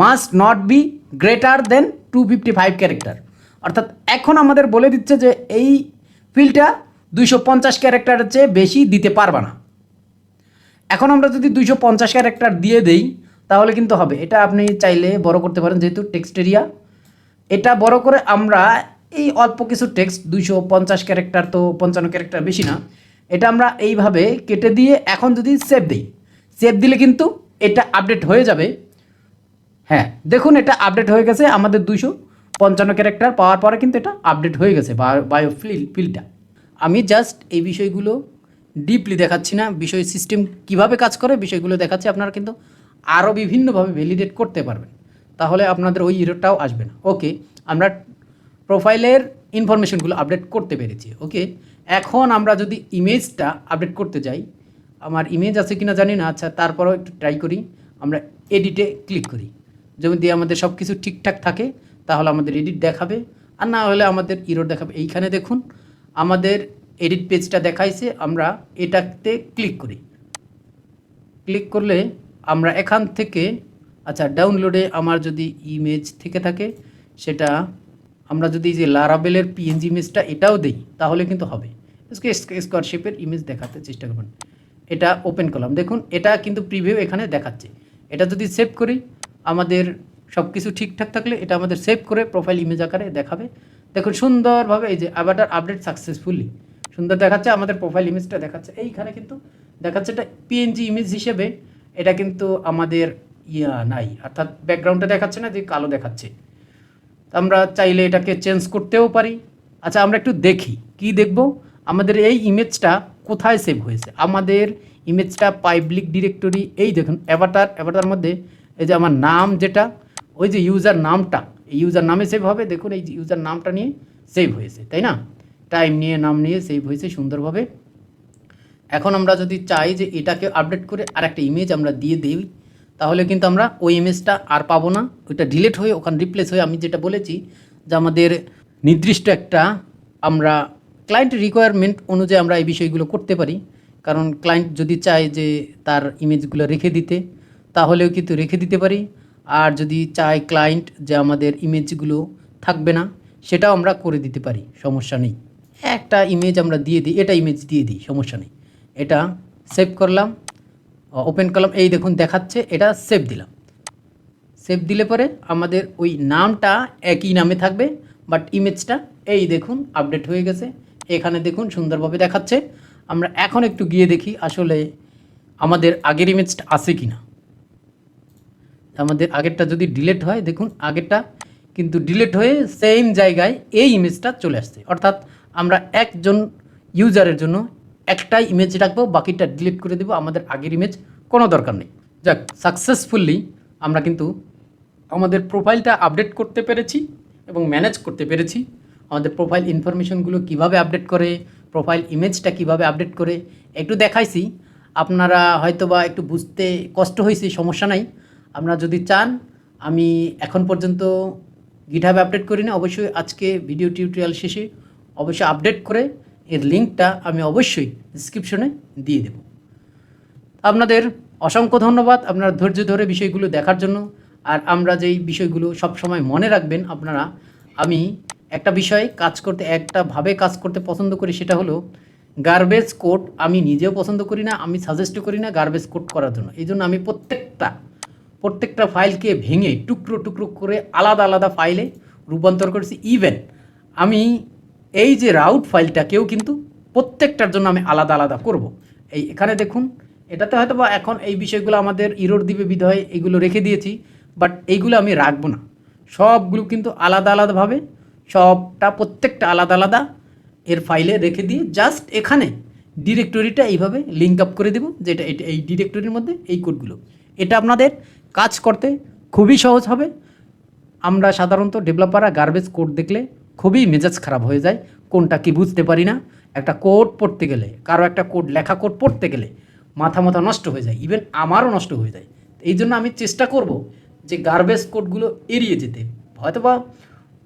must not be greater than 255 character. অর্থাৎ এখন আমাদের বলে দিচ্ছে যে এই ফিল্ডটা 250 ক্যারেক্টারের চেয়ে বেশি দিতে পারবে না। এখন আমরা যদি 250 ক্যারেক্টার দিয়ে দেই তাহলে কিন্তু হবে। এটা আপনি চাইলে বড় করতে পারেন, যেহেতু টেক্সট এরিয়া, এটা বড় করে আমরা এই অল্প কিছু টেক্সট 250 ক্যারেক্টার, তো 55 ক্যারেক্টার বেশি না, এটা আমরা এইভাবে কেটে দিয়ে এখন যদি সেভ দিই, সেভ দিলে কিন্তু এটা আপডেট হয়ে যাবে। হ্যাঁ দেখুন এটা আপডেট হয়ে গেছে, আমাদের 255 ক্যারেক্টার পাওয়ার পরে কিন্তু এটা আপডেট হয়ে গেছে বায়োফিল্ডটা। আমি জাস্ট এই বিষয়গুলো ডিপলি দেখাচ্ছি না, বিষয় সিস্টেম কিভাবে কাজ করে বিষয়গুলো দেখাচ্ছি। আপনারা কিন্তু আরও বিভিন্নভাবে ভ্যালিডেট করতে পারবেন, তাহলে আপনাদের ওই ইরোরটাও আসবে না। ওকে, আমরা প্রোফাইলের ইনফরমেশনগুলো আপডেট করতে পেরেছি। ওকে, এখন আমরা যদি ইমেজটা আপডেট করতে যাই, আমার ইমেজ আছে কিনা জানি না, আচ্ছা তারপরেও একটু ট্রাই করি। আমরা এডিটে ক্লিক করি, যদি আমাদের সব কিছু ঠিকঠাক থাকে তাহলে আমাদের এডিট দেখাবে, আর না হলে আমাদের ইরোর দেখাবে। এইখানে দেখুন আমাদের এডিট পেজটা দেখাইছে, আমরা এটাতে ক্লিক করি। ক্লিক করলে আমরা এখান থেকে, আচ্ছা ডাউনলোডে আমার যদি ইমেজ থেকে থাকে সেটা আমরা যদি যে লারাবেলের পিএনজি ইমেজটা এটাও দিই তাহলে কিন্তু হবে। স্কোয়ার শেপের ইমেজ দেখাতে চেষ্টা করবেন। এটা ওপেন করলাম, দেখুন এটা কিন্তু প্রিভিউ এখানে দেখাচ্ছে। এটা যদি সেভ করি, আমাদের সব কিছু ঠিকঠাক থাকলে এটা আমাদের সেভ করে প্রোফাইল ইমেজ আকারে দেখাবে। দেখুন সুন্দরভাবে এই যে আবাটার আপডেট সাকসেসফুলি সুন্দর দেখাচ্ছে, আমাদের প্রোফাইল ইমেজটা দেখাচ্ছে। এইখানে কিন্তু দেখাচ্ছে এটা পিএনজি ইমেজ হিসেবে, এটা কিন্তু আমাদের নাই, অর্থাৎ ব্যাকগ্রাউন্ডটা দেখাচ্ছে না, যে কালো দেখাচ্ছে। আমরা চাইলে এটাকে চেঞ্জ করতেও পারি। আচ্ছা আমরা একটু দেখি, কি দেখব, আমাদের এই ইমেজটা কোথায় সেভ হয়েছে। আমাদের ইমেজটা পাবলিক ডিরেক্টরি, এই দেখুন অ্যাভাটার মধ্যে এই যে আমার নাম, যেটা ওই যে ইউজার নামটা, এই ইউজার নামে সেভ হবে। দেখুন এই ইউজার নামটা নিয়ে সেভ হয়েছে, তাই না, টাইম নিয়ে নাম নিয়ে সেভ হয়েছে সুন্দরভাবে। এখন আমরা যদি চাই যে এটাকে আপডেট করে আর একটা ইমেজ আমরা দিয়ে দিই, তাহলে কিন্তু আমরা ওই ইমেজটা আর পাবো না, ওইটা ডিলিট হয়ে ওখানে রিপ্লেস হয়ে, আমি যেটা বলেছি যে আমাদের নির্দিষ্ট একটা আমরা ক্লায়েন্ট রিকোয়ারমেন্ট অনুযায়ী আমরা এই বিষয়গুলো করতে পারি। কারণ ক্লায়েন্ট যদি চায় যে তার ইমেজগুলো রেখে দিতে, তাহলেও কিন্তু রেখে দিতে পারি। আর যদি চায় ক্লায়েন্ট যে আমাদের ইমেজগুলো থাকবে না, সেটাও আমরা করে দিতে পারি, সমস্যা নেই। একটা ইমেজ আমরা দিয়ে দিই, এটা ইমেজ দিয়ে দিই, সমস্যা নেই। এটা সেভ করলাম, ওপেন করলাম, এই দেখুন দেখাচ্ছে, এটা সেভ দিলাম। সেভ দিলে পরে আমাদের ওই নামটা একই নামে থাকবে, বাট ইমেজটা এই দেখুন আপডেট হয়ে গেছে। এখানে দেখুন সুন্দরভাবে দেখাচ্ছে। আমরা এখন একটু গিয়ে দেখি আসলে আমাদের আগের ইমেজটা আছে কি না। আমাদের আগেরটা যদি ডিলিট হয়, দেখুন আগেরটা কিন্তু ডিলিট হয়ে সেম জায়গায় এই ইমেজটা চলে আসছে। অর্থাৎ আমরা একজন ইউজারের জন্য একটাই ইমেজ রাখবো, বাকিটা ডিলিট করে দেবো, আমাদের আগের ইমেজ কোনো দরকার নেই। যাক, সাকসেসফুলি আমরা কিন্তু আমাদের প্রোফাইলটা আপডেট করতে পেরেছি এবং ম্যানেজ করতে পেরেছি। আমাদের প্রোফাইল ইনফরমেশনগুলো কিভাবে আপডেট করে, প্রোফাইল ইমেজটা কিভাবে আপডেট করে একটু দেখাইছি। আপনারা হয়তোবা একটু বুঝতে কষ্ট হয়েছে, সমস্যা নাই। আপনারা যদি চান, আমি এখন পর্যন্ত গিটহাবে আপডেট করি না, অবশ্যই আজকে ভিডিও টিউটোরিয়াল শেষে অবশ্যই আপডেট করে এর লিঙ্কটা আমি অবশ্যই ডিসক্রিপশনে দিয়ে দেব। আপনাদের অসংখ্য ধন্যবাদ আপনারা ধৈর্য ধরে বিষয়গুলো দেখার জন্য। আর আমরা যেই বিষয়গুলো সব সময় মনে রাখবেন আপনারা, আমি একটা বিষয়ে কাজ করতে, একটাভাবে কাজ করতে পছন্দ করি, সেটা হলো গার্বেজ কোড। আমি নিজেও পছন্দ করি না, আমি সাজেস্টও করি না গার্বেজ কোড করার জন্য। এই জন্য আমি প্রত্যেকটা ফাইলকে ভেঙে টুকরো টুকরো করে আলাদা আলাদা ফাইলে রূপান্তর করেছি। ইভেন আমি এই যে রাউট ফাইলটাকেও কিন্তু প্রত্যেকটার জন্য আমি আলাদা আলাদা করব। এখানে দেখুন, এটাতে হয়তো বা এখন এই বিষয়গুলো আমাদের ইরোর দিবে বিধায় এইগুলো রেখে দিয়েছি, বাট এইগুলো আমি রাখবো না। সবগুলো কিন্তু আলাদা আলাদাভাবে, প্রত্যেকটা আলাদা আলাদা এর ফাইলে রেখে দিয়ে জাস্ট এখানে ডিরেক্টরিটা এইভাবে লিঙ্ক আপ করে দেব, যেটা এটা এই ডিরেক্টরির মধ্যে এই কোডগুলো। এটা আপনাদের কাজ করতে খুবই সহজ হবে। আমরা সাধারণত ডেভেলপাররা গার্বেজ কোড দেখলে খুবই মেজাজ খারাপ হয়ে যায়, কোনটা কি বুঝতে পারি না। একটা কোড পড়তে গেলে, কারো একটা কোড লেখা কোড পড়তে গেলে মাথা নষ্ট হয়ে যায়, ইভেন আমারও নষ্ট হয়ে যায়। এই জন্য আমি চেষ্টা করব যে গার্বেজ কোডগুলো এড়িয়ে যেতে। হয়তোবা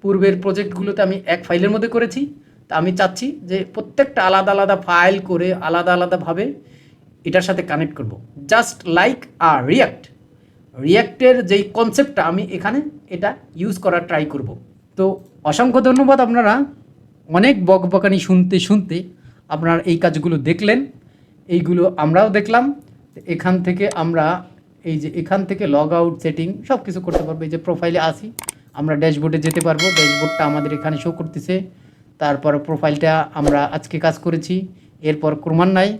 পূর্বের প্রজেক্টগুলোতে আমি এক ফাইলের মধ্যে করেছি, তা আমি চাচ্ছি যে প্রত্যেকটা আলাদা আলাদা ফাইল করে আলাদা আলাদাভাবে এটার সাথে কানেক্ট করব, জাস্ট লাইক রিয়াক্টের যেই কনসেপ্টটা আমি এখানে এটা ইউজ করার ট্রাই করব। তো অসংখ্য ধন্যবাদ, আপনারা অনেক বকবকানি শুনতে শুনতে আপনারা এই কাজগুলো দেখলেন, এইগুলো আমরাও দেখলাম। এখান থেকে আমরা এই যে এখান থেকে লগ আউট সেটিং সব কিছু করতে পারবো। এই যে প্রোফাইলে আসি, আমরা ড্যাশবোর্ডে যেতে পারবো, ড্যাশবোর্ডটা আমাদের এখানে শো করতেছে। তারপর প্রোফাইলটা আমরা আজকে কাজ করেছি, এরপর ক্রমান্বয়ে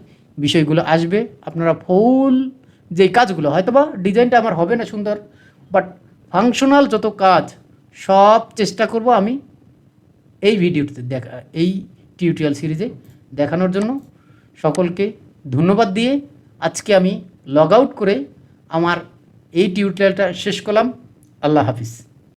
বিষয়গুলো আসবে। আপনারা ফুল যেই কাজগুলো, হয়তোবা ডিজাইনটা আমার হবে না সুন্দর, বাট ফাংশনাল যত কাজ সব চেষ্টা করব আমি এই ভিডিওতে এই টিউটোরিয়াল সিরিজে দেখানোর জন্য। সকলকে ধন্যবাদ দিয়ে আজকে আমি লগ আউট করে আমার এই টিউটোরিয়ালটা শেষ করলাম। আল্লাহ হাফিজ।